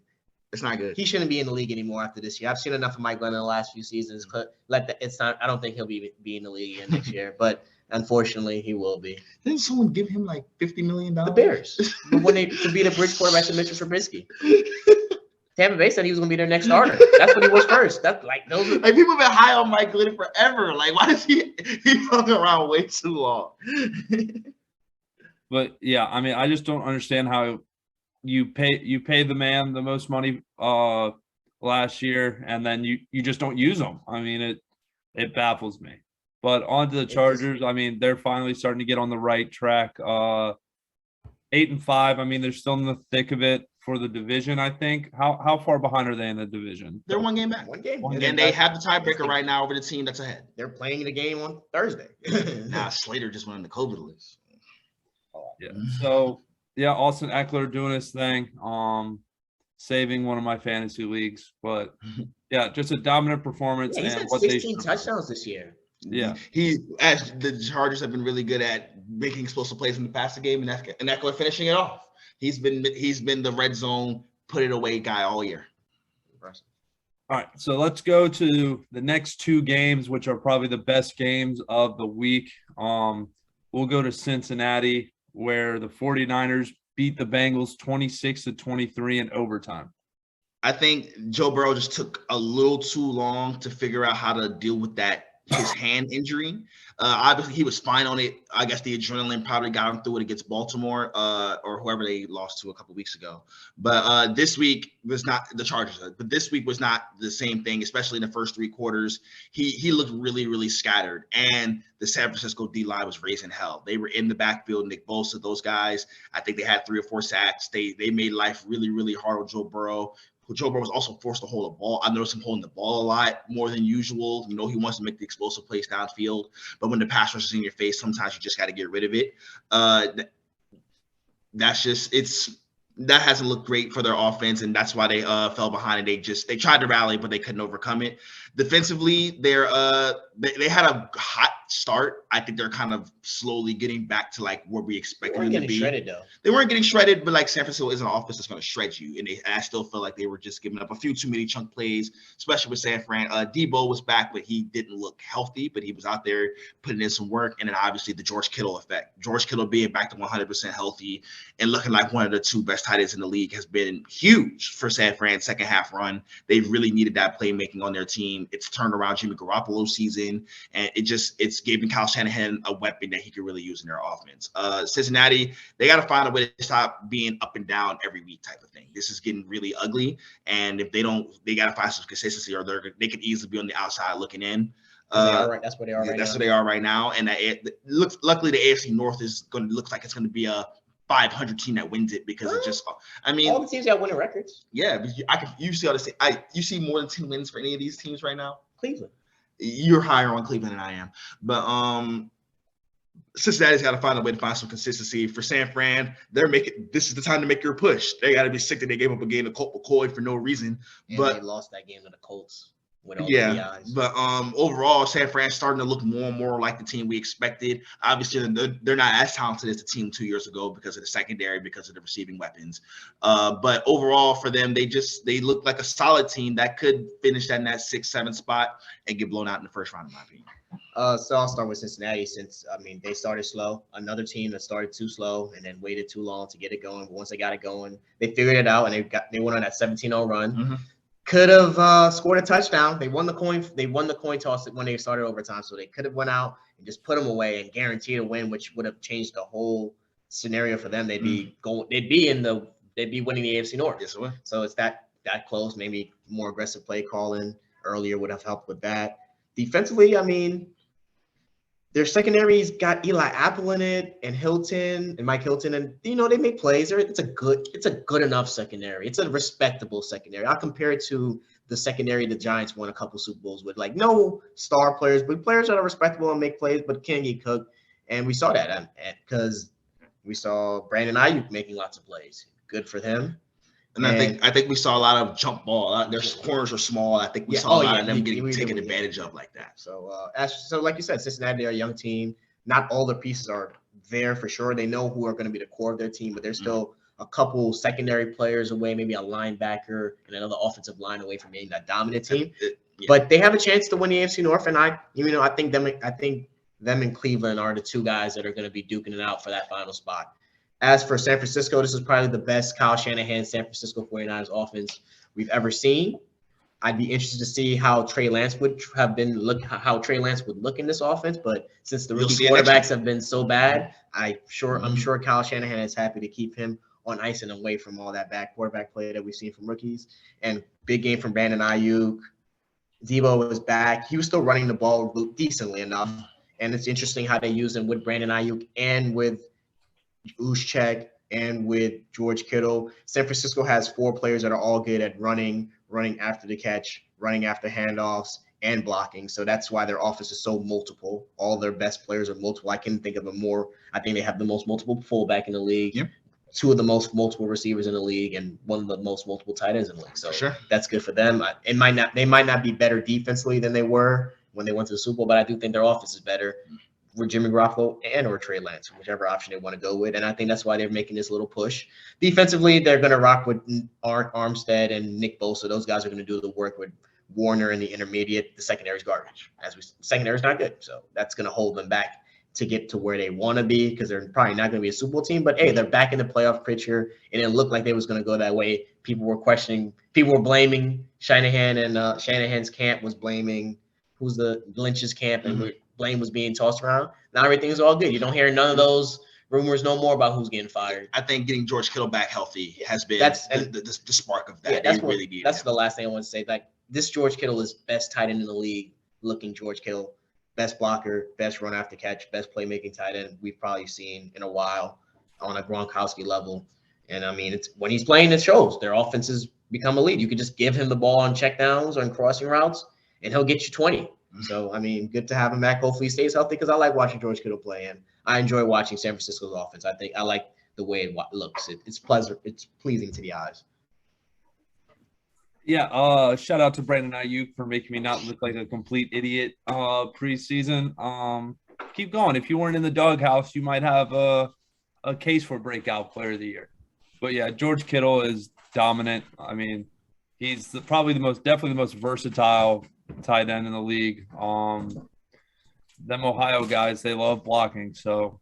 [SPEAKER 3] it's not good.
[SPEAKER 2] He shouldn't be in the league anymore after this year. I've seen enough of Mike Glennon in the last few seasons. I don't think he'll be in the league again next year, but unfortunately, he will be.
[SPEAKER 3] Didn't someone give him like $50 million?
[SPEAKER 2] The Bears, when they to be the bridge quarterback to Mr. Trubisky. Tampa Bay said he was going to be their next starter. That's what he was first. That's like those.
[SPEAKER 3] Like people have been high on Mike Glennon forever. Like why does he hung around way too long?
[SPEAKER 1] But yeah, I mean, I just don't understand how you pay the man the most money last year, and then you just don't use them. I mean, it baffles me. But on to the Chargers. I mean, they're finally starting to get on the right track. 8-5. I mean, they're still in the thick of it for the division, I think. How far behind are they in the division?
[SPEAKER 3] They're 1 game back.
[SPEAKER 2] One game.
[SPEAKER 3] And they have the tiebreaker right now over the team that's ahead.
[SPEAKER 2] They're playing the game on Thursday.
[SPEAKER 3] Nah, Slater just went on the COVID list.
[SPEAKER 1] Yeah. So, yeah, Austin Eckler doing his thing, saving one of my fantasy leagues. But, yeah, just a dominant performance.
[SPEAKER 2] Yeah, he's had 16 touchdowns this year.
[SPEAKER 1] Yeah.
[SPEAKER 3] As the Chargers have been really good at making explosive plays in the passing game, and Eckler finishing it off. He's been the red zone, put it away guy all year.
[SPEAKER 2] Impressive.
[SPEAKER 1] All right, so let's go to the next 2 games, which are probably the best games of the week. We'll go to Cincinnati, where the 49ers beat the Bengals 26-23 in overtime.
[SPEAKER 3] I think Joe Burrow just took a little too long to figure out how to deal with his hand injury. Obviously, he was fine on it. I guess the adrenaline probably got him through it against Baltimore or whoever they lost to a couple weeks ago. But this week was not the Chargers. But this week was not the same thing, especially in the first 3 quarters. He looked really, really scattered. And the San Francisco D-line was raising hell. They were in the backfield, Nick Bosa, those guys. I think they had 3 or 4 sacks. They made life really, really hard on Joe Burrow. Joe Burrow was also forced to hold a ball. I noticed him holding the ball a lot more than usual. You know, he wants to make the explosive plays downfield, but when the pass rush is in your face, sometimes you just got to get rid of it. That hasn't looked great for their offense, and that's why they fell behind. And they tried to rally, but they couldn't overcome it. Defensively, they had a hot start. I think they're kind of slowly getting back to like where we expected them to be.
[SPEAKER 2] Shredded though.
[SPEAKER 3] They weren't getting shredded, but like San Francisco is an offense that's going to shred you, and I still feel like they were just giving up a few too many chunk plays, especially with San Fran. Debo was back, but he didn't look healthy, but he was out there putting in some work, and then obviously the George Kittle effect. George Kittle being back to 100% healthy and looking like one of the 2 best tight ends in the league has been huge for San Fran's second half run. They really needed that playmaking on their team. It's turned around Jimmy Garoppolo's season, and it's giving Kyle Shanahan a weapon that he could really use in their offense. Cincinnati, they got to find a way to stop being up and down every week type of thing. This is getting really ugly, and if they don't, they got to find some consistency, or they could easily be on the outside looking in.
[SPEAKER 2] That's where they are right now.
[SPEAKER 3] That's where they are right now, and luckily the AFC North looks like it's going to be a 500 team that wins it because it just. I mean,
[SPEAKER 2] all the teams got winning records.
[SPEAKER 3] Yeah, but you see all this. You see more than 10 wins for any of these teams right now.
[SPEAKER 2] Cleveland.
[SPEAKER 3] You're higher on Cleveland than I am, but Cincinnati's got to find a way to find some consistency. For San Fran, this is the time to make your push. They got to be sick that they gave up a game to Colt McCoy for no reason.
[SPEAKER 2] And
[SPEAKER 3] but
[SPEAKER 2] they lost that game to the Colts.
[SPEAKER 3] But overall, San Fran's starting to look more and more like the team we expected. Obviously, they're not as talented as the team 2 years ago because of the secondary, because of the receiving weapons. But overall, for them, they look like a solid team that could finish in that 6-7 spot and get blown out in the first round, in my opinion.
[SPEAKER 2] So I'll start with Cincinnati since, they started slow. Another team that started too slow and then waited too long to get it going. But once they got it going, they figured it out, and they went on that 17-0 run.
[SPEAKER 3] Mm-hmm.
[SPEAKER 2] Could have scored a touchdown. They won the coin toss when they started overtime, so they could have went out and just put them away and guaranteed a win, which would have changed the whole scenario for them. They'd be winning the AFC North.
[SPEAKER 3] Yes, it would.
[SPEAKER 2] So it's that close. Maybe more aggressive play calling earlier would have helped with that. Defensively, their secondary's got Eli Apple in it and Mike Hilton, and they make plays. It's a good enough secondary. It's a respectable secondary. I'll compare it to the secondary the Giants won a couple Super Bowls with, like no star players, but players that are respectable and make plays, but can get cooked. And we saw that because we saw Brandon Ayuk making lots of plays. Good for them.
[SPEAKER 3] And I think we saw a lot of jump ball. Their corners are small. I think we saw a lot of them getting taken advantage of like that.
[SPEAKER 2] So, like you said, Cincinnati, they're a young team. Not all the pieces are there for sure. They know who are going to be the core of their team, but there's still a couple secondary players away, maybe a linebacker and another offensive line away from being that dominant team. But they have a chance to win the AFC North, and I think them and Cleveland are the 2 guys that are going to be duking it out for that final spot. As for San Francisco, this is probably the best Kyle Shanahan San Francisco 49ers offense we've ever seen. I'd be interested to see how Trey Lance would look in this offense. But since the rookie quarterbacks have been so bad, I'm sure Kyle Shanahan is happy to keep him on ice and away from all that bad quarterback play that we've seen from rookies. And big game from Brandon Ayuk. Debo was back. He was still running the ball decently enough. And it's interesting how they use him with Brandon Ayuk and with Juszczyk and with George Kittle. San Francisco has 4 players that are all good at running after the catch, running after handoffs, and blocking. So that's why their offense is so multiple. All their best players are multiple. I can think of more. I think they have the most multiple fullback in the league. Yep. 2 of the most multiple receivers in the league, and 1 of the most multiple tight ends in the league. So That's good for them. They might not be better defensively than they were when they went to the Super Bowl, but I do think their offense is better with Jimmy Garoppolo or Trey Lance, whichever option they want to go with. And I think that's why they're making this little push. Defensively, they're going to rock with Armstead and Nick Bosa. Those guys are going to do the work with Warner in the intermediate. The secondary's garbage. Secondary's not good. So that's going to hold them back to get to where they want to be, because they're probably not going to be a Super Bowl team. But, hey, they're back in the playoff picture, and it looked like they was going to go that way. People were blaming Shanahan, and Shanahan's camp was blaming Lynch's camp, and blame was being tossed around. Now everything is all good. You don't hear none of those rumors no more about who's getting fired.
[SPEAKER 3] I think getting George Kittle back healthy has been the spark of that.
[SPEAKER 2] Yeah, that's the last thing I want to say. Like, this George Kittle is best tight end in the league. Looking George Kittle, best blocker, best run after catch, best playmaking tight end we've probably seen in a while on a Gronkowski level. And it's when he's playing, it shows. Their offenses become elite. You could just give him the ball on checkdowns or in crossing routes, and he'll get you 20. So, good to have him back. Hopefully he stays healthy, because I like watching George Kittle play, and I enjoy watching San Francisco's offense. I think I like the way it looks. It's pleasant. It's pleasing to the eyes.
[SPEAKER 1] Yeah, shout out to Brandon Ayuk for making me not look like a complete idiot preseason. Keep going. If you weren't in the doghouse, you might have a case for breakout player of the year. But yeah, George Kittle is dominant. I mean, he's definitely the most versatile tight end in the league. Them Ohio guys, they love blocking. So,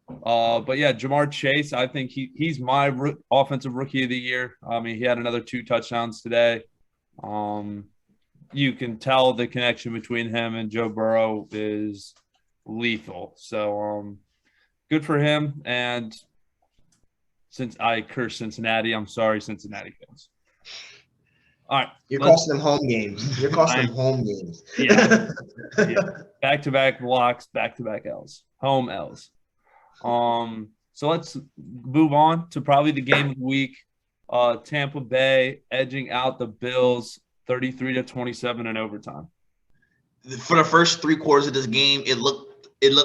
[SPEAKER 1] but yeah, Jamar Chase, I think he's my offensive rookie of the year. I mean, he had another 2 touchdowns today. You can tell the connection between him and Joe Burrow is lethal. So, good for him. And since I curse Cincinnati, I'm sorry, Cincinnati fans. All right.
[SPEAKER 2] You're costing them home games. You're costing them home games.
[SPEAKER 1] Yeah. Back-to-back blocks, back-to-back L's. Home L's. So let's move on to probably the game of the week. Tampa Bay edging out the Bills 33-27 in overtime.
[SPEAKER 3] For the first 3 quarters of this game, it looked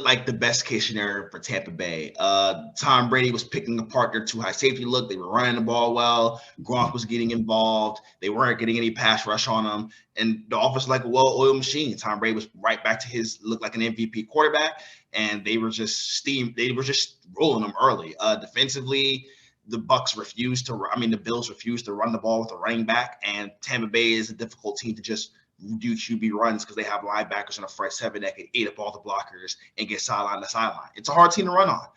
[SPEAKER 3] like the best case scenario for Tampa Bay. Tom Brady was picking apart their 2 high safety look. They were running the ball well. Gronk was getting involved. They weren't getting any pass rush on them. And the offense was like a well-oiled machine. Tom Brady was right back to his look like an MVP quarterback, and they were just rolling them early. Defensively, the Bills refused to run the ball with a running back, and Tampa Bay is a difficult team to just do QB runs because they have linebackers in the front 7 that can eat up all the blockers and get sideline to sideline. It's a hard team to run on.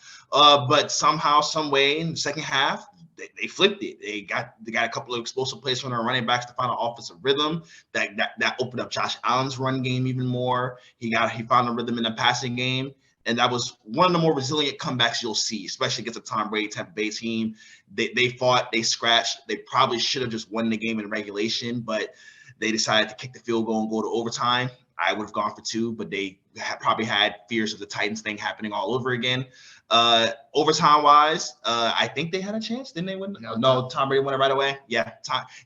[SPEAKER 3] But somehow, some way in the second half, they flipped it. They got a couple of explosive plays from their running backs to find an offensive rhythm that opened up Josh Allen's run game even more. He found a rhythm in the passing game. And that was one of the more resilient comebacks you'll see, especially against a Tom Brady Tampa Bay team. They fought, they scratched. They probably should have just won the game in regulation, but they decided to kick the field goal and go to overtime. I would have gone for 2, but they probably had fears of the Titans thing happening all over again. Overtime-wise, I think they had a chance. Didn't they win? No, Tom Brady won it right away. Yeah,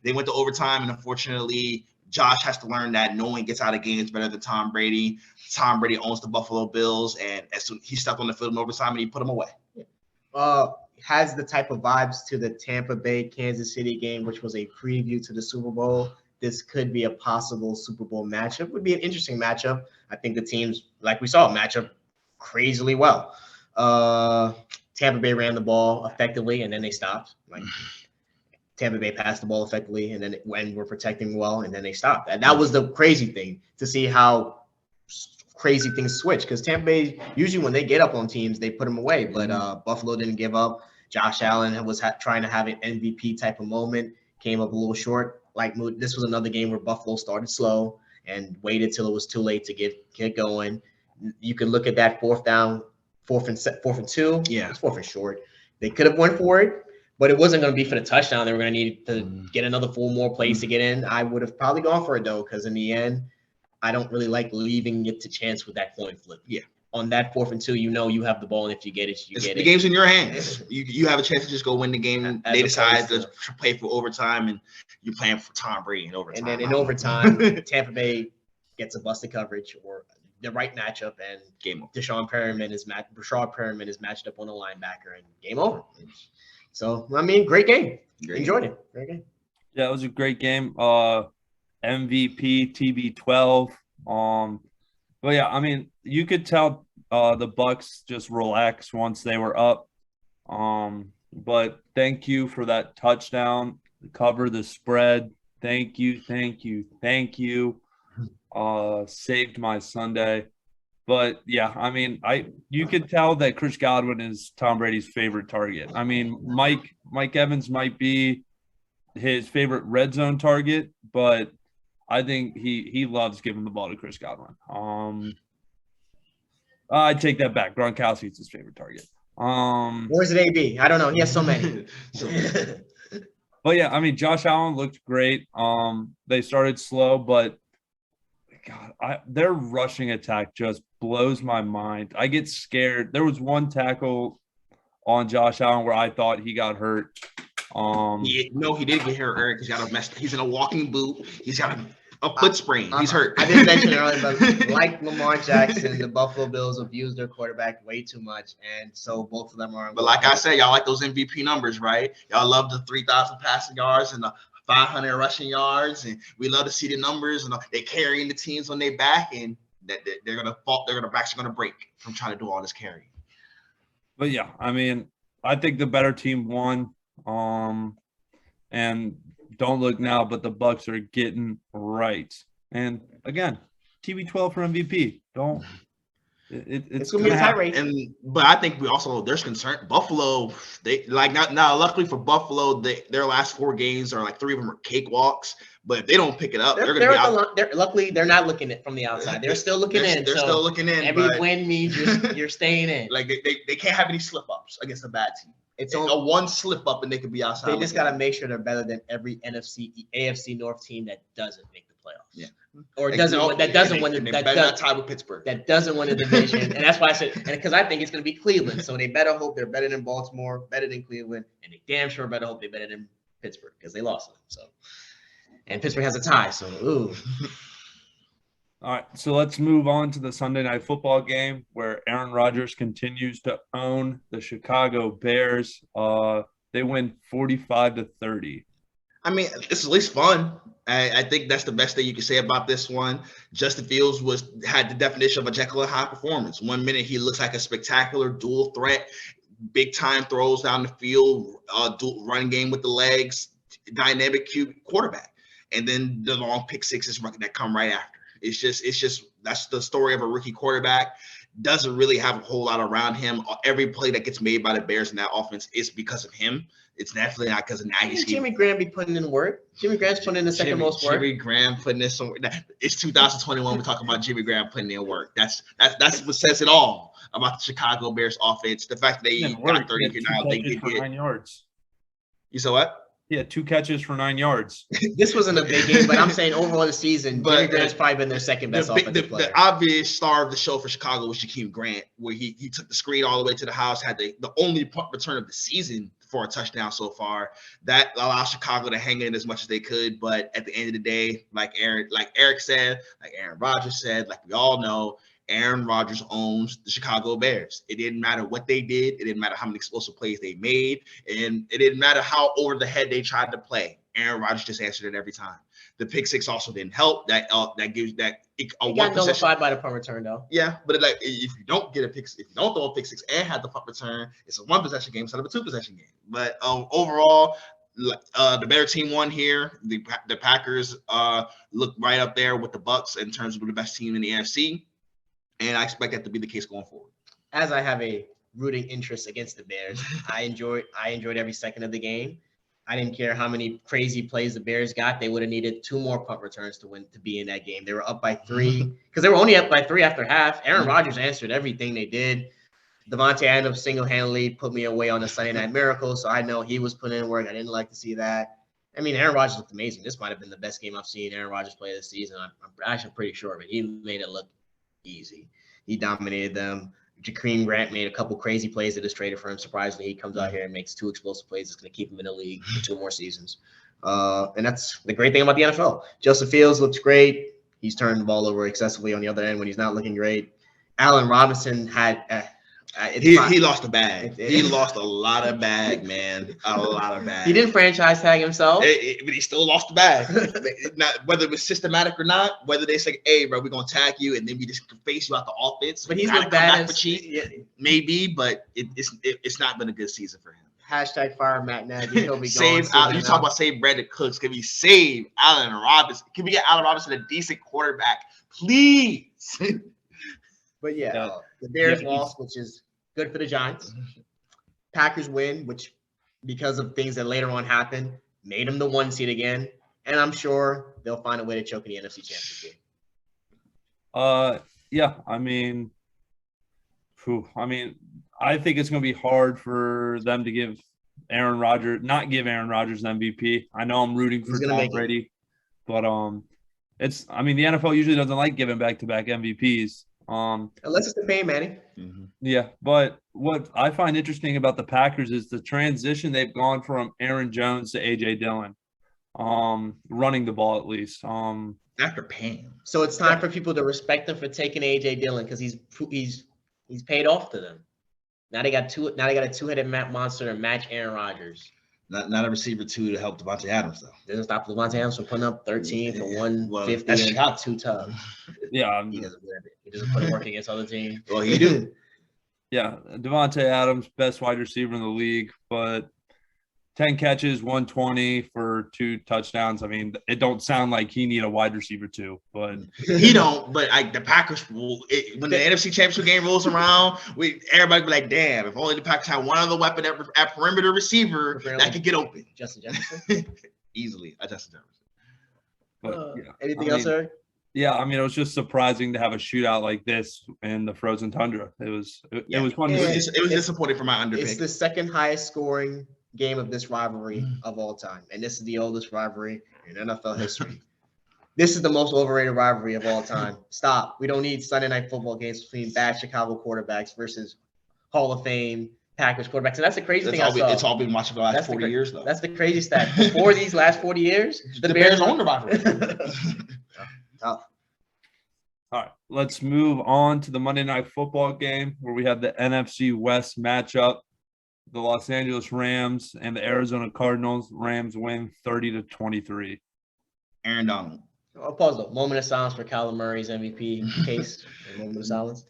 [SPEAKER 3] they went to overtime, and unfortunately, Josh has to learn that no one gets out of games better than Tom Brady. Tom Brady owns the Buffalo Bills, and as soon he stepped on the field in overtime, and he put them away.
[SPEAKER 2] Has the type of vibes to the Tampa Bay Kansas City game, which was a preview to the Super Bowl. This could be a possible Super Bowl matchup. Would be an interesting matchup. I think the teams, like we saw, match up crazily well. Tampa Bay ran the ball effectively, and then they stopped. Tampa Bay passed the ball effectively, and then when we're protecting well, and then they stopped. And that was the crazy thing, to see how crazy things switch. Because Tampa Bay, usually when they get up on teams, they put them away. But Buffalo didn't give up. Josh Allen was trying to have an MVP type of moment, came up a little short. This was another game where Buffalo started slow and waited till it was too late to get going. You could look at that fourth and 2. Yeah, it's 4th and short. They could have went for it, but it wasn't going to be for the touchdown. They were going to need to get another 4 more plays to get in. I would have probably gone for it, though, because in the end, I don't really like leaving it to chance with that coin flip.
[SPEAKER 3] Yeah.
[SPEAKER 2] On that 4th and 2, you have the ball, and if you get it, you get it.
[SPEAKER 3] The game's in your hands. You have a chance to just go win the game. They decide to play for overtime, and you're playing for Tom Brady in overtime.
[SPEAKER 2] And then in overtime, Tampa Bay gets a busted coverage or the right matchup, and
[SPEAKER 3] game over.
[SPEAKER 2] Rashad Perriman is matched up on a linebacker, and game over. So, I mean, great game. Enjoyed it. Great game.
[SPEAKER 1] Yeah, it was a great game. MVP, TB12. But yeah, I mean, you could tell the Bucks just relaxed once they were up. But thank you for that touchdown, cover the spread. Thank you. Saved my Sunday. But yeah, I mean, you could tell that Chris Godwin is Tom Brady's favorite target. I mean, Mike Evans might be his favorite red zone target, but I think he loves giving the ball to Chris Godwin. I take that back. Gronkowski's his favorite target.
[SPEAKER 2] Where's it AB? I don't know. He has so many.
[SPEAKER 1] But yeah, I mean, Josh Allen looked great. They started slow, but God, their rushing attack just blows my mind. I get scared. There was one tackle on Josh Allen where I thought he got hurt.
[SPEAKER 3] He did get hurt, Eric. He's in a walking boot. He's got a foot sprain. He's hurt.
[SPEAKER 2] I didn't mention it earlier, but like Lamar Jackson, the Buffalo Bills abused their quarterback way too much, and so both of them are.
[SPEAKER 3] But like I said, y'all like those MVP numbers, right? Y'all love the 3,000 passing yards and the 500 rushing yards, and we love to see the numbers, and they're carrying the teams on their back, and that they're gonna fall. Their backs are gonna break from trying to do all this carrying.
[SPEAKER 1] But yeah, I mean, I think the better team won. And don't look now, but the Bucs are getting right. And again, TB12 for MVP. Don't. It's
[SPEAKER 2] gonna be a tie race.
[SPEAKER 3] But I think there's concern. Buffalo, they like now. Luckily for Buffalo, their last 4 games are like 3 of them are cakewalks. But if they don't pick it up, they're gonna be out.
[SPEAKER 2] Luckily, they're not looking at from the outside. They're still looking in.
[SPEAKER 3] They're still looking in.
[SPEAKER 2] Every win means you're staying in.
[SPEAKER 3] Like they can't have any slip ups against a bad team. It's a one slip up and they could be outside.
[SPEAKER 2] They just gotta make sure they're better than every AFC North team that doesn't make the playoffs.
[SPEAKER 3] Yeah.
[SPEAKER 2] Or doesn't win
[SPEAKER 3] not tie with Pittsburgh.
[SPEAKER 2] That doesn't win the division. And that's why I said, and because I think it's gonna be Cleveland. So they better hope they're better than Baltimore, better than Cleveland, and they damn sure better hope they're better than Pittsburgh because they lost them. So and Pittsburgh has a tie. So ooh.
[SPEAKER 1] All right, so let's move on to the Sunday Night Football game where Aaron Rodgers continues to own the Chicago Bears. They win 45-30.
[SPEAKER 3] I mean, it's at least fun. I think that's the best thing you can say about this one. Justin Fields had the definition of a Jekyll and Hyde performance. 1 minute he looks like a spectacular dual threat, big time throws down the field, run game with the legs, dynamic quarterback, and then the long pick sixes that come right after. It's just that's the story of a rookie quarterback. Doesn't really have a whole lot around him. Every play that gets made by the Bears in that offense is because of him. It's definitely not because of Nagy's.
[SPEAKER 2] Jimmy Graham be putting in work. Jimmy Graham's putting in the second most work.
[SPEAKER 3] Jimmy Graham putting in some. It's 2021. We're talking about Jimmy Graham putting in work. That's what says it all about the Chicago Bears offense. The fact that they got 30 here now, they get
[SPEAKER 1] 9 yards.
[SPEAKER 3] You saw what?
[SPEAKER 1] Yeah, 2 catches for 9 yards.
[SPEAKER 2] This wasn't a big game, but I'm saying overall the season, Jimmy Graham's probably been their second best offensive player.
[SPEAKER 3] The obvious star of the show for Chicago was Jakeem Grant, where he took the screen all the way to the house, had the only punt return of the season for a touchdown so far. That allowed Chicago to hang in as much as they could. But at the end of the day, like Eric said, like Aaron Rodgers said, like we all know, Aaron Rodgers owns the Chicago Bears. It didn't matter what they did. It didn't matter how many explosive plays they made. And it didn't matter how over the head they tried to play. Aaron Rodgers just answered it every time. The pick six also didn't help. That gives that a one
[SPEAKER 2] got nullified by the punt return though.
[SPEAKER 3] Yeah, but if you don't get a pick, if you don't throw a pick six and have the punt return, it's a 1 possession game instead of a 2 possession game. But overall, the better team won here. The Packers look right up there with the Bucs in terms of the best team in the NFC. And I expect that to be the case going forward.
[SPEAKER 2] As I have a rooting interest against the Bears, I enjoyed every second of the game. I didn't care how many crazy plays the Bears got. They would have needed 2 more punt returns to be in that game. They were up by 3 because they were only up by 3 after half. Aaron Rodgers answered everything they did. Devontae Adams single-handedly put me away on the Sunday Night Miracle, so I know he was putting in work. I didn't like to see that. I mean, Aaron Rodgers looked amazing. This might have been the best game I've seen Aaron Rodgers play this season. I'm actually pretty sure of it. He made it look easy. He dominated them. Jakeem Grant made a couple crazy plays that is traded for him. Surprisingly, he comes out here and makes 2 explosive plays. It's going to keep him in the league for 2 more seasons. And that's the great thing about the NFL. Justin Fields looks great. He's turned the ball over excessively on the other end when he's not looking great. Allen Robinson had
[SPEAKER 3] he lost a bag. He lost a lot of bag, man. A lot of bag.
[SPEAKER 2] He didn't franchise tag himself.
[SPEAKER 3] But he still lost the bag. Whether it was systematic or not, whether they say, hey, bro, we're going to tag you, and then we just face you out the offense.
[SPEAKER 2] But he's looked bad.
[SPEAKER 3] Maybe, but it's not been a good season for him.
[SPEAKER 2] Hashtag fire Matt Nagy. He'll be
[SPEAKER 3] you talk about save Brandon Cooks. Can we save Allen Robinson? Can we get Allen Robinson a decent quarterback? Please.
[SPEAKER 2] But yeah, the Bears lost, which is good for the Giants. Packers win, which because of things that later on happened, made them the 1 seed again. And I'm sure they'll find a way to choke in the NFC Championship game.
[SPEAKER 1] Yeah, I mean, I think it's going to be hard for them to give Aaron Rodgers an MVP. I know I'm rooting for Tom Brady, but the NFL usually doesn't like giving back-to-back MVPs.
[SPEAKER 2] Unless it's the Payne Manning.
[SPEAKER 3] Mm-hmm.
[SPEAKER 1] Yeah, but what I find interesting about the Packers is the transition they've gone from Aaron Jones to A.J. Dillon, running the ball at least.
[SPEAKER 3] After Payne.
[SPEAKER 2] So it's time for people to respect him for taking A.J. Dillon because he's paid off to them. Now they got a 2-headed monster to match Aaron Rodgers.
[SPEAKER 3] Not a receiver 2 to help Devontae Adams though.
[SPEAKER 2] Doesn't stop Devontae Adams from putting up 13 for 150
[SPEAKER 3] that's
[SPEAKER 2] and
[SPEAKER 3] Chicago.
[SPEAKER 2] 2 tubs.
[SPEAKER 1] Yeah,
[SPEAKER 2] He doesn't put in work against other teams.
[SPEAKER 3] Well, he do.
[SPEAKER 1] Yeah, Devontae Adams, best wide receiver in the league, but 10 catches, 120 for 2 touchdowns. I mean, it don't sound like he need a wide receiver too, but
[SPEAKER 3] he don't. But the Packers when the NFC Championship game rolls around, everybody be like, "Damn! If only the Packers had one other weapon at perimeter receiver that could get open."
[SPEAKER 2] Justin Jefferson,
[SPEAKER 3] easily, Justin Jefferson.
[SPEAKER 1] But yeah,
[SPEAKER 2] anything else, Eric?
[SPEAKER 1] Yeah, I mean, it was just surprising to have a shootout like this in the frozen tundra. It was fun to see.
[SPEAKER 3] It was disappointing for my underpick.
[SPEAKER 2] It's the second highest scoring game of this rivalry of all time, and this is the oldest rivalry in NFL history. This is the most overrated rivalry of all time. Stop. We don't need Sunday night football games between bad Chicago quarterbacks versus Hall of Fame Packers quarterbacks. And that's the crazy thing I saw.
[SPEAKER 3] It's all been watching for the last 40 years, though.
[SPEAKER 2] That's the crazy stat. Before these last 40 years,
[SPEAKER 3] the Bears own the rivalry.
[SPEAKER 2] Tough.
[SPEAKER 1] All right, let's move on to the Monday Night Football game where we have the NFC West matchup. The Los Angeles Rams and the Arizona Cardinals. Rams win 30-23.
[SPEAKER 3] Aaron Donald.
[SPEAKER 2] I'll pause though. Moment of silence for Kyler Murray's MVP case. Moment of silence.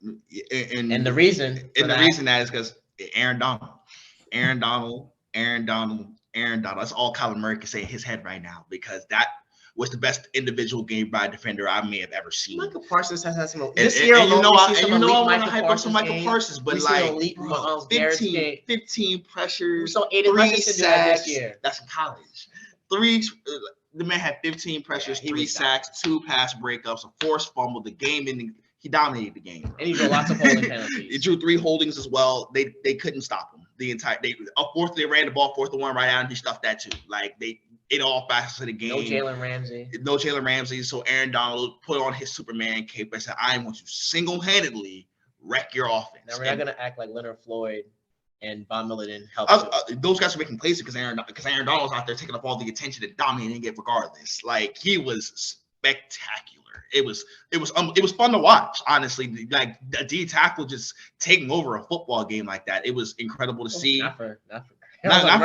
[SPEAKER 2] And the reason.
[SPEAKER 3] And the reason that is because Aaron Donald. That's all Kyler Murray can say in his head right now because that was the best individual game by a defender I may have ever seen.
[SPEAKER 2] Michael Parsons has had some.
[SPEAKER 3] This year, I want to hype up some Michael Parsons, but like 15 pressures,
[SPEAKER 2] so
[SPEAKER 3] 3 sacks. That's in college. The man had 15 pressures, 3 sacks, 2 pass breakups, a forced fumble. The game ending. He dominated the game.
[SPEAKER 2] And he drew lots of holding penalties.
[SPEAKER 3] He drew 3 holdings as well. They couldn't stop him. They ran the ball 4th and 1 right out, and he stuffed that too. Like it all facets of the game.
[SPEAKER 2] No Jalen Ramsey.
[SPEAKER 3] So Aaron Donald put on his Superman cape and said, "I am going to single-handedly wreck your offense."
[SPEAKER 2] Now we're not going to act like Leonard Floyd and Von Miller didn't help.
[SPEAKER 3] Those guys are making plays because Aaron Donald's out there taking up all the attention and dominating it regardless. Like he was spectacular. It was fun to watch, honestly. Like a D tackle just taking over a football game like that. It was incredible to see. Not for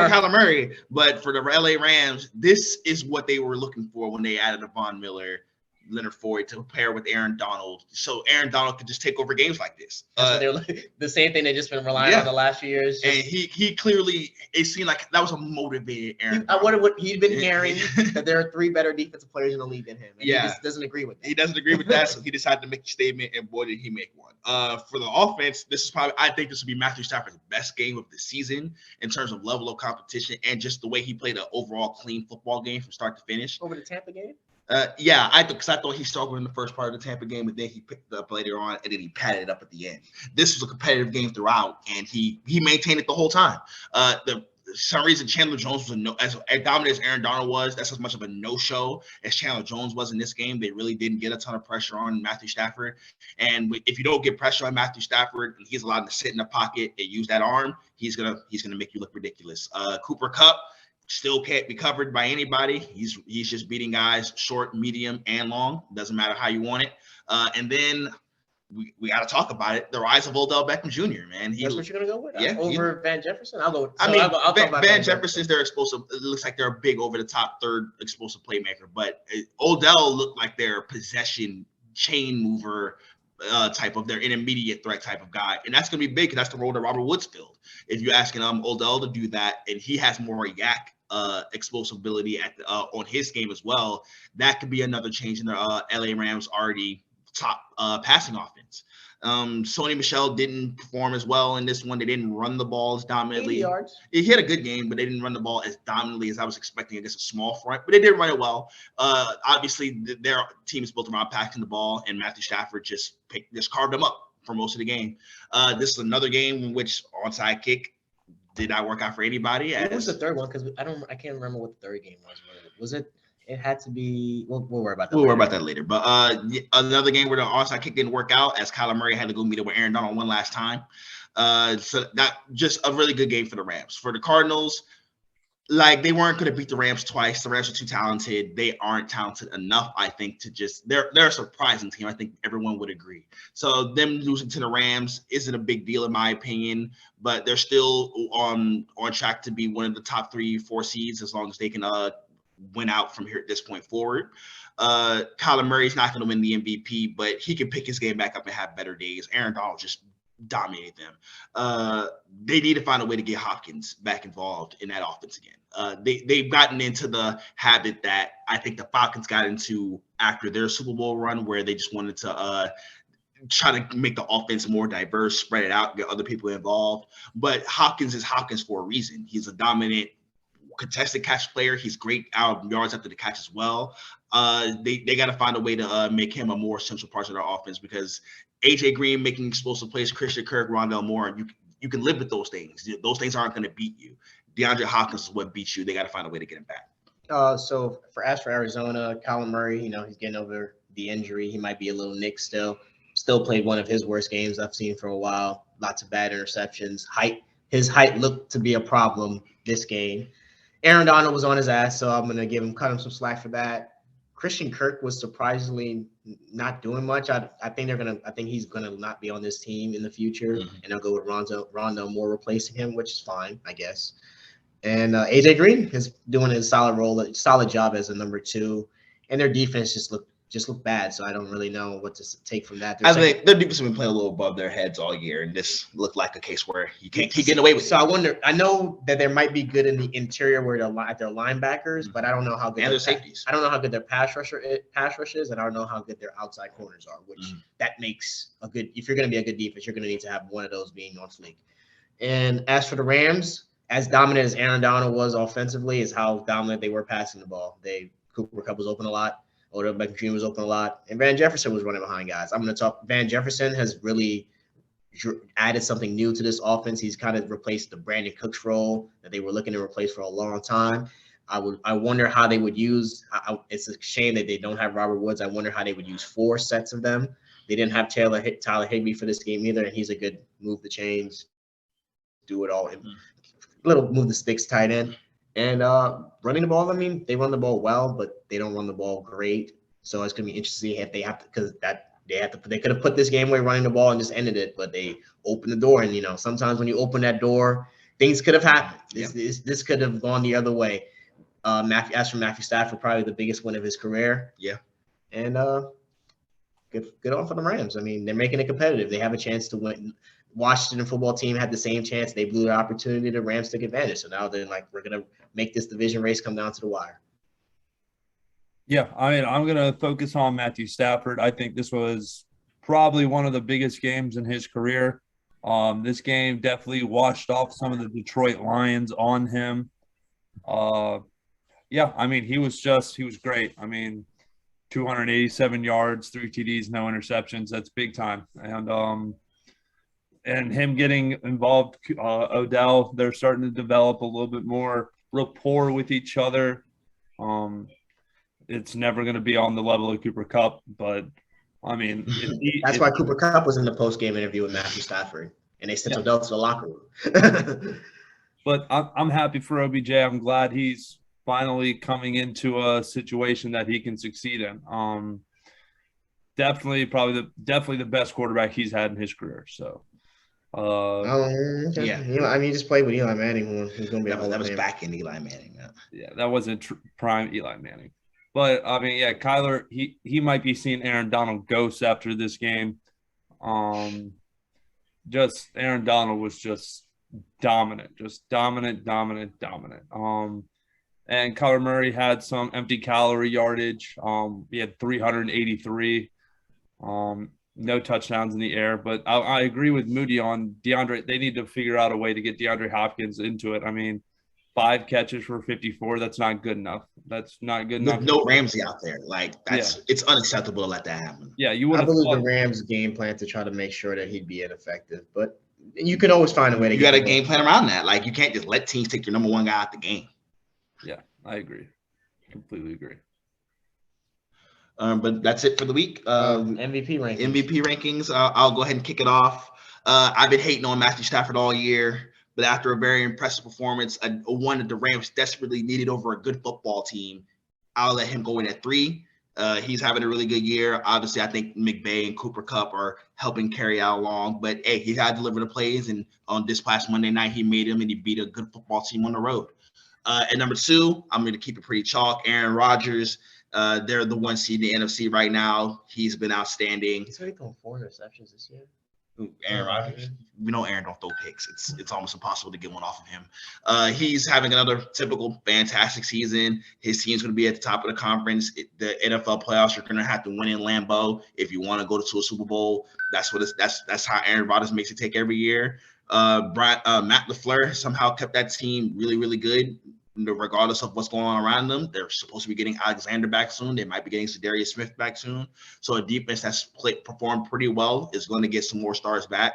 [SPEAKER 3] Kyler Murray, but for the LA Rams, this is what they were looking for when they added a Von Miller, Leonard Floyd to pair with Aaron Donald, so Aaron Donald could just take over games like this.
[SPEAKER 2] The same thing they've just been relying on the last few years.
[SPEAKER 3] And he clearly, it seemed like that was a motivated Aaron.
[SPEAKER 2] I wonder what he'd been hearing, that there are 3 better defensive players in the league than him. And he just doesn't agree with that.
[SPEAKER 3] He doesn't agree with that, so he decided to make a statement, and boy, did he make one. For the offense, I think this would be Matthew Stafford's best game of the season in terms of level of competition and just the way he played an overall clean football game from start to finish.
[SPEAKER 2] Over the Tampa game?
[SPEAKER 3] I thought he struggled in the first part of the Tampa game, but then he picked it up later on, and then he padded it up at the end. This was a competitive game throughout, and he maintained it the whole time. For some reason, Chandler Jones was as dominant as Aaron Donald was. That's as much of a no-show as Chandler Jones was in this game. They really didn't get a ton of pressure on Matthew Stafford. And if you don't get pressure on Matthew Stafford, and he's allowed to sit in the pocket and use that arm, he's gonna make you look ridiculous. Cooper Kupp still can't be covered by anybody. He's just beating guys short, medium, and long. Doesn't matter how you want it. And then we got to talk about it. The rise of Odell Beckham Jr. Man,
[SPEAKER 2] that's what you're gonna go with?
[SPEAKER 3] Yeah,
[SPEAKER 2] over Van Jefferson. I'll go.
[SPEAKER 3] I'll Van Jefferson's their explosive. It looks like they're a big over the top third explosive playmaker, but Odell looked like their possession chain mover. Type of their intermediate threat type of guy, and that's going to be big because that's the role that Robert Woods filled. If you're asking Odell to do that, and he has more yak explosive ability on his game as well, that could be another change in the LA Rams already top passing offense. Sony Michel didn't perform as well in this one. They didn't run the ball as dominantly.
[SPEAKER 2] 80 yards.
[SPEAKER 3] He had a good game, but they didn't run the ball as dominantly as I was expecting against a small front. But they did run it well. Obviously, their team is built around passing the ball, and Matthew Stafford just carved them up for most of the game. This is another game in which onside kick did not work out for anybody.
[SPEAKER 2] What was the third one? Because I can't remember what the third game was. Was it? It had to be. We'll worry about that.
[SPEAKER 3] We'll worry about that later. But another game where the onside kick didn't work out, as Kyler Murray had to go meet it with Aaron Donald one last time. So that just a really good game for the Rams. For the Cardinals, like they weren't going to beat the Rams twice. The Rams are too talented. They aren't talented enough, I think, to just they're a surprising team. I think everyone would agree. So them losing to the Rams isn't a big deal in my opinion, but they're still on track to be one of the top 3-4 seeds as long as they can win out from here at this point forward. Kyler Murray's not going to win the MVP, but he can pick his game back up and have better days. Aaron Donald just dominated them. They need to find a way to get Hopkins back involved in that offense again. They've gotten into the habit that I think the Falcons got into after their Super Bowl run, where they just wanted to try to make the offense more diverse, spread it out, get other people involved. But Hopkins is Hopkins for a reason. He's a dominant contested catch player. He's great out yards after the catch as well. They got to find a way to make him a more essential part of their offense, because AJ Green making explosive plays, Christian Kirk, Rondell Moore, you can live with those things. Those things aren't going to beat you. DeAndre Hopkins is what beats you. They got to find a way to get him back.
[SPEAKER 2] So for Arizona, Kyler Murray, he's getting over the injury. He might be a little nicked still. Still played one of his worst games I've seen for a while. Lots of bad interceptions. His height looked to be a problem this game. Aaron Donald was on his ass, so I'm gonna cut him some slack for that. Christian Kirk was surprisingly not doing much. I think he's gonna not be on this team in the future, and I'll go with Rondell Moore replacing him, which is fine, I guess. And AJ Green is doing a solid job as a number 2, and their defense just looked bad. So I don't really know what to take from that.
[SPEAKER 3] I think their defense has been playing a little above their heads all year, and this looked like a case where you can't keep getting away with it.
[SPEAKER 2] So I wonder. I know that there might be good in the interior where at their linebackers, but I don't know how good
[SPEAKER 3] their safeties.
[SPEAKER 2] I don't know how good their pass rush is, and I don't know how good their outside corners are. Which that makes a good. If you're going to be a good defense, you're going to need to have one of those being on fleek. And as for the Rams, as dominant as Aaron Donald was offensively, is how dominant they were passing the ball. Cooper Kupp was open a lot. Odell Beckham Jr. was open a lot, and Van Jefferson was running behind guys. I'm going to talk. Van Jefferson has really added something new to this offense. He's kind of replaced the Brandon Cooks role that they were looking to replace for a long time. I wonder how they would use. It's a shame that they don't have Robert Woods. I wonder how they would use 4 sets of them. They didn't have Tyler Higbee for this game either, and he's a good move the chains, do it all, and little move the sticks tight end. And running the ball, I mean, they run the ball well, but they don't run the ball great. So it's going to be interesting if they have to, because they could have put this game away running the ball and just ended it, but they opened the door. And, sometimes when you open that door, things could have happened. This could have gone the other way. As for Matthew Stafford, probably the biggest win of his career.
[SPEAKER 3] Yeah.
[SPEAKER 2] And good on for the Rams. I mean, they're making it competitive. They have a chance to win. Washington football team had the same chance. They blew the opportunity. The Rams took advantage. So now they're like, we're going to make this division race come down to the wire.
[SPEAKER 1] Yeah, I mean, I'm going to focus on Matthew Stafford. I think this was probably one of the biggest games in his career. This game definitely washed off some of the Detroit Lions on him. Yeah, I mean, he was great. I mean, 287 yards, 3 TDs, no interceptions. That's big time. And him getting involved, Odell, they're starting to develop a little bit more rapport with each other. It's never going to be on the level of Cooper Kupp, but I mean,
[SPEAKER 2] that's why Cooper Kupp was in the post-game interview with Matthew Stafford, and they sent Odell to the locker room.
[SPEAKER 1] But I'm happy for OBJ. I'm glad he's finally coming into a situation that he can succeed in. Definitely the best quarterback he's had in his career. So.
[SPEAKER 2] Okay. Yeah. I mean, he just played with Eli Manning. He's going to be
[SPEAKER 3] that was back in Eli Manning.
[SPEAKER 1] Yeah, that wasn't prime Eli Manning. But I mean, yeah, Kyler, he might be seeing Aaron Donald ghosts after this game. Just Aaron Donald was just dominant. And Kyler Murray had some empty calorie yardage. He had 383. No touchdowns in the air, but I agree with Moody on DeAndre. They need to figure out a way to get DeAndre Hopkins into it. I mean, 5 catches for 54. That's not good enough. That's not good enough.
[SPEAKER 3] With no Ramsey out there. It's unacceptable to let that happen.
[SPEAKER 1] Yeah,
[SPEAKER 2] I believe the Rams game plan to try to make sure that he'd be ineffective, but you can always find a way to
[SPEAKER 3] get a game plan around that. Like, you can't just let teams take your number 1 guy out the game.
[SPEAKER 1] Yeah, I agree. Completely agree.
[SPEAKER 3] But that's it for the week.
[SPEAKER 2] MVP rankings.
[SPEAKER 3] I'll go ahead and kick it off. I've been hating on Matthew Stafford all year. but after a very impressive performance, a one that the Rams desperately needed over a good football team, I'll let him go in at 3. He's having a really good year. Obviously, I think McVay and Cooper Kupp are helping carry out along. But, hey, he got to deliver the plays. And on this past Monday night, he made him, and he beat a good football team on the road. At number 2, I'm going to keep it pretty chalk. Aaron Rodgers. They're the 1 seed in the NFC right now. He's been outstanding.
[SPEAKER 2] He's already thrown 4 interceptions this year.
[SPEAKER 3] Aaron Rodgers. We know Aaron don't throw picks. It's almost impossible to get one off of him. He's having another typical fantastic season. His team's going to be at the top of the conference. The NFL playoffs are going to have to win in Lambeau if you want to go to a Super Bowl. That's how Aaron Rodgers makes it take every year. Matt LaFleur somehow kept that team really, really good. Regardless of what's going on around them. They're supposed to be getting Alexander back soon. They might be getting Zadarius Smith back soon. So a defense that's performed pretty well is going to get some more stars back.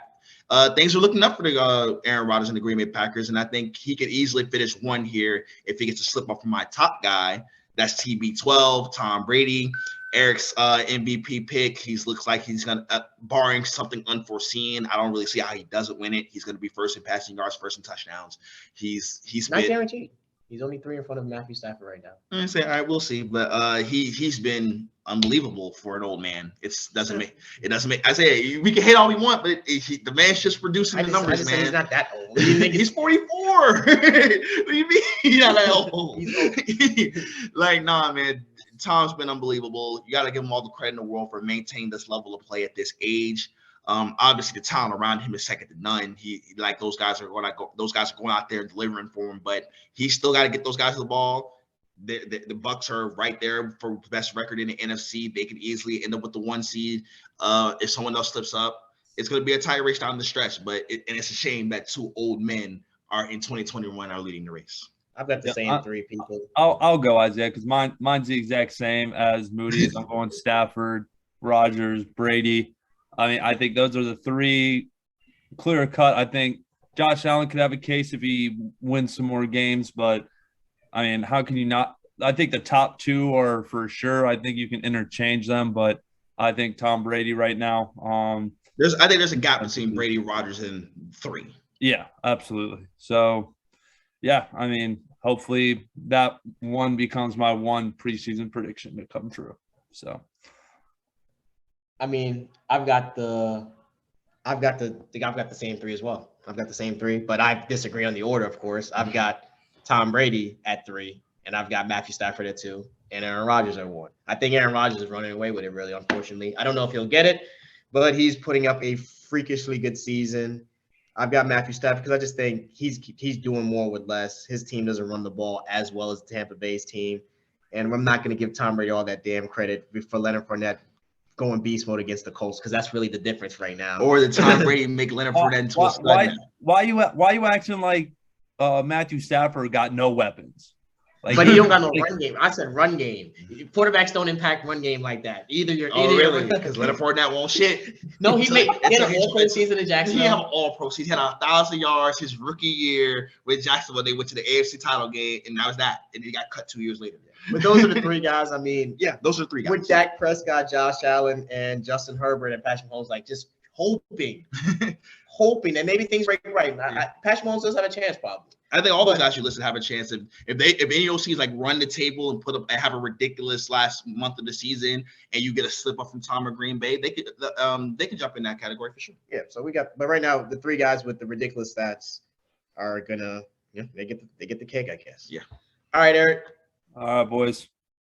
[SPEAKER 3] Things are looking up for the Aaron Rodgers and the Green Bay Packers, and I think he could easily finish 1 here if he gets to slip up from my top guy. That's TB12, Tom Brady. Eric's MVP pick. He looks like he's going to, barring something unforeseen, I don't really see how he doesn't win it. He's going to be first in passing yards, first in touchdowns. He's
[SPEAKER 2] not guaranteed. He's only 3 in front of Matthew Stafford right now.
[SPEAKER 3] I say, all right, we'll see. But he's been unbelievable for an old man. It doesn't make. I say we can hate all we want, but the man's just producing the numbers, man.
[SPEAKER 2] He's not that old.
[SPEAKER 3] He's 44. What do you mean? He's not that old. Like, nah, man. Tom's been unbelievable. You got to give him all the credit in the world for maintaining this level of play at this age. Obviously, the talent around him is second to none. Those guys are going out there and delivering for him, but he's still got to get those guys the ball. The Bucks are right there for best record in the NFC. They could easily end up with the 1 seed. If someone else slips up, it's going to be a tight race down the stretch. But it's a shame that 2 old men are in 2021 are leading the race.
[SPEAKER 2] I've got the same 3 people.
[SPEAKER 1] I'll go Isaiah because mine's the exact same as Moody's. I'm going Stafford, Rodgers, Brady. I mean, I think those are the 3 clear cut. I think Josh Allen could have a case if he wins some more games, but I mean, how can you not? I think the top 2 are for sure. I think you can interchange them, but I think Tom Brady right now.
[SPEAKER 3] I think there's a gap between Brady, Rodgers, and 3.
[SPEAKER 1] Yeah, absolutely. So, yeah, I mean, hopefully that one becomes my 1 preseason prediction to come true. So.
[SPEAKER 2] I mean, I've got the same 3 as well. I've got the same 3, but I disagree on the order, of course. I've got Tom Brady at 3, and I've got Matthew Stafford at 2, and Aaron Rodgers at 1. I think Aaron Rodgers is running away with it, really, unfortunately. I don't know if he'll get it, but he's putting up a freakishly good season. I've got Matthew Stafford because I just think he's doing more with less. His team doesn't run the ball as well as the Tampa Bay's team, and I'm not going to give Tom Brady all that damn credit for Leonard Fournette going beast mode against the Colts because that's really the difference right now.
[SPEAKER 3] Or the Tom Brady make Leonard Fournette into a stud.
[SPEAKER 1] Why you acting like Matthew Stafford got no weapons?
[SPEAKER 2] Like, but he don't got no run game. I said run game. Quarterbacks don't impact run game like that.
[SPEAKER 3] Really? Because Leonard Fournette won't shit.
[SPEAKER 2] No, he had an all-pro season in Jacksonville.
[SPEAKER 3] He had an all-pro season. He had 1,000 yards his rookie year with Jacksonville. They went to the AFC title game, and that was that. And he got cut 2 years later.
[SPEAKER 2] But those are the 3 guys. I mean,
[SPEAKER 3] yeah, those are 3 guys.
[SPEAKER 2] With Dak Prescott, Josh Allen, and Justin Herbert and Patrick Mahomes, like just hoping that maybe things break right. Patrick Mahomes does have a chance, probably.
[SPEAKER 3] I think all those guys should have a chance. If any OCs like run the table and have a ridiculous last month of the season, and you get a slip up from Tom or Green Bay, they could jump in that category for sure.
[SPEAKER 2] Yeah. So but right now the 3 guys with the ridiculous stats are gonna, they get the cake, I guess.
[SPEAKER 3] Yeah.
[SPEAKER 2] All right, Eric.
[SPEAKER 1] All right, boys.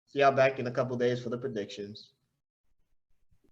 [SPEAKER 2] See y'all back in a couple days for the predictions.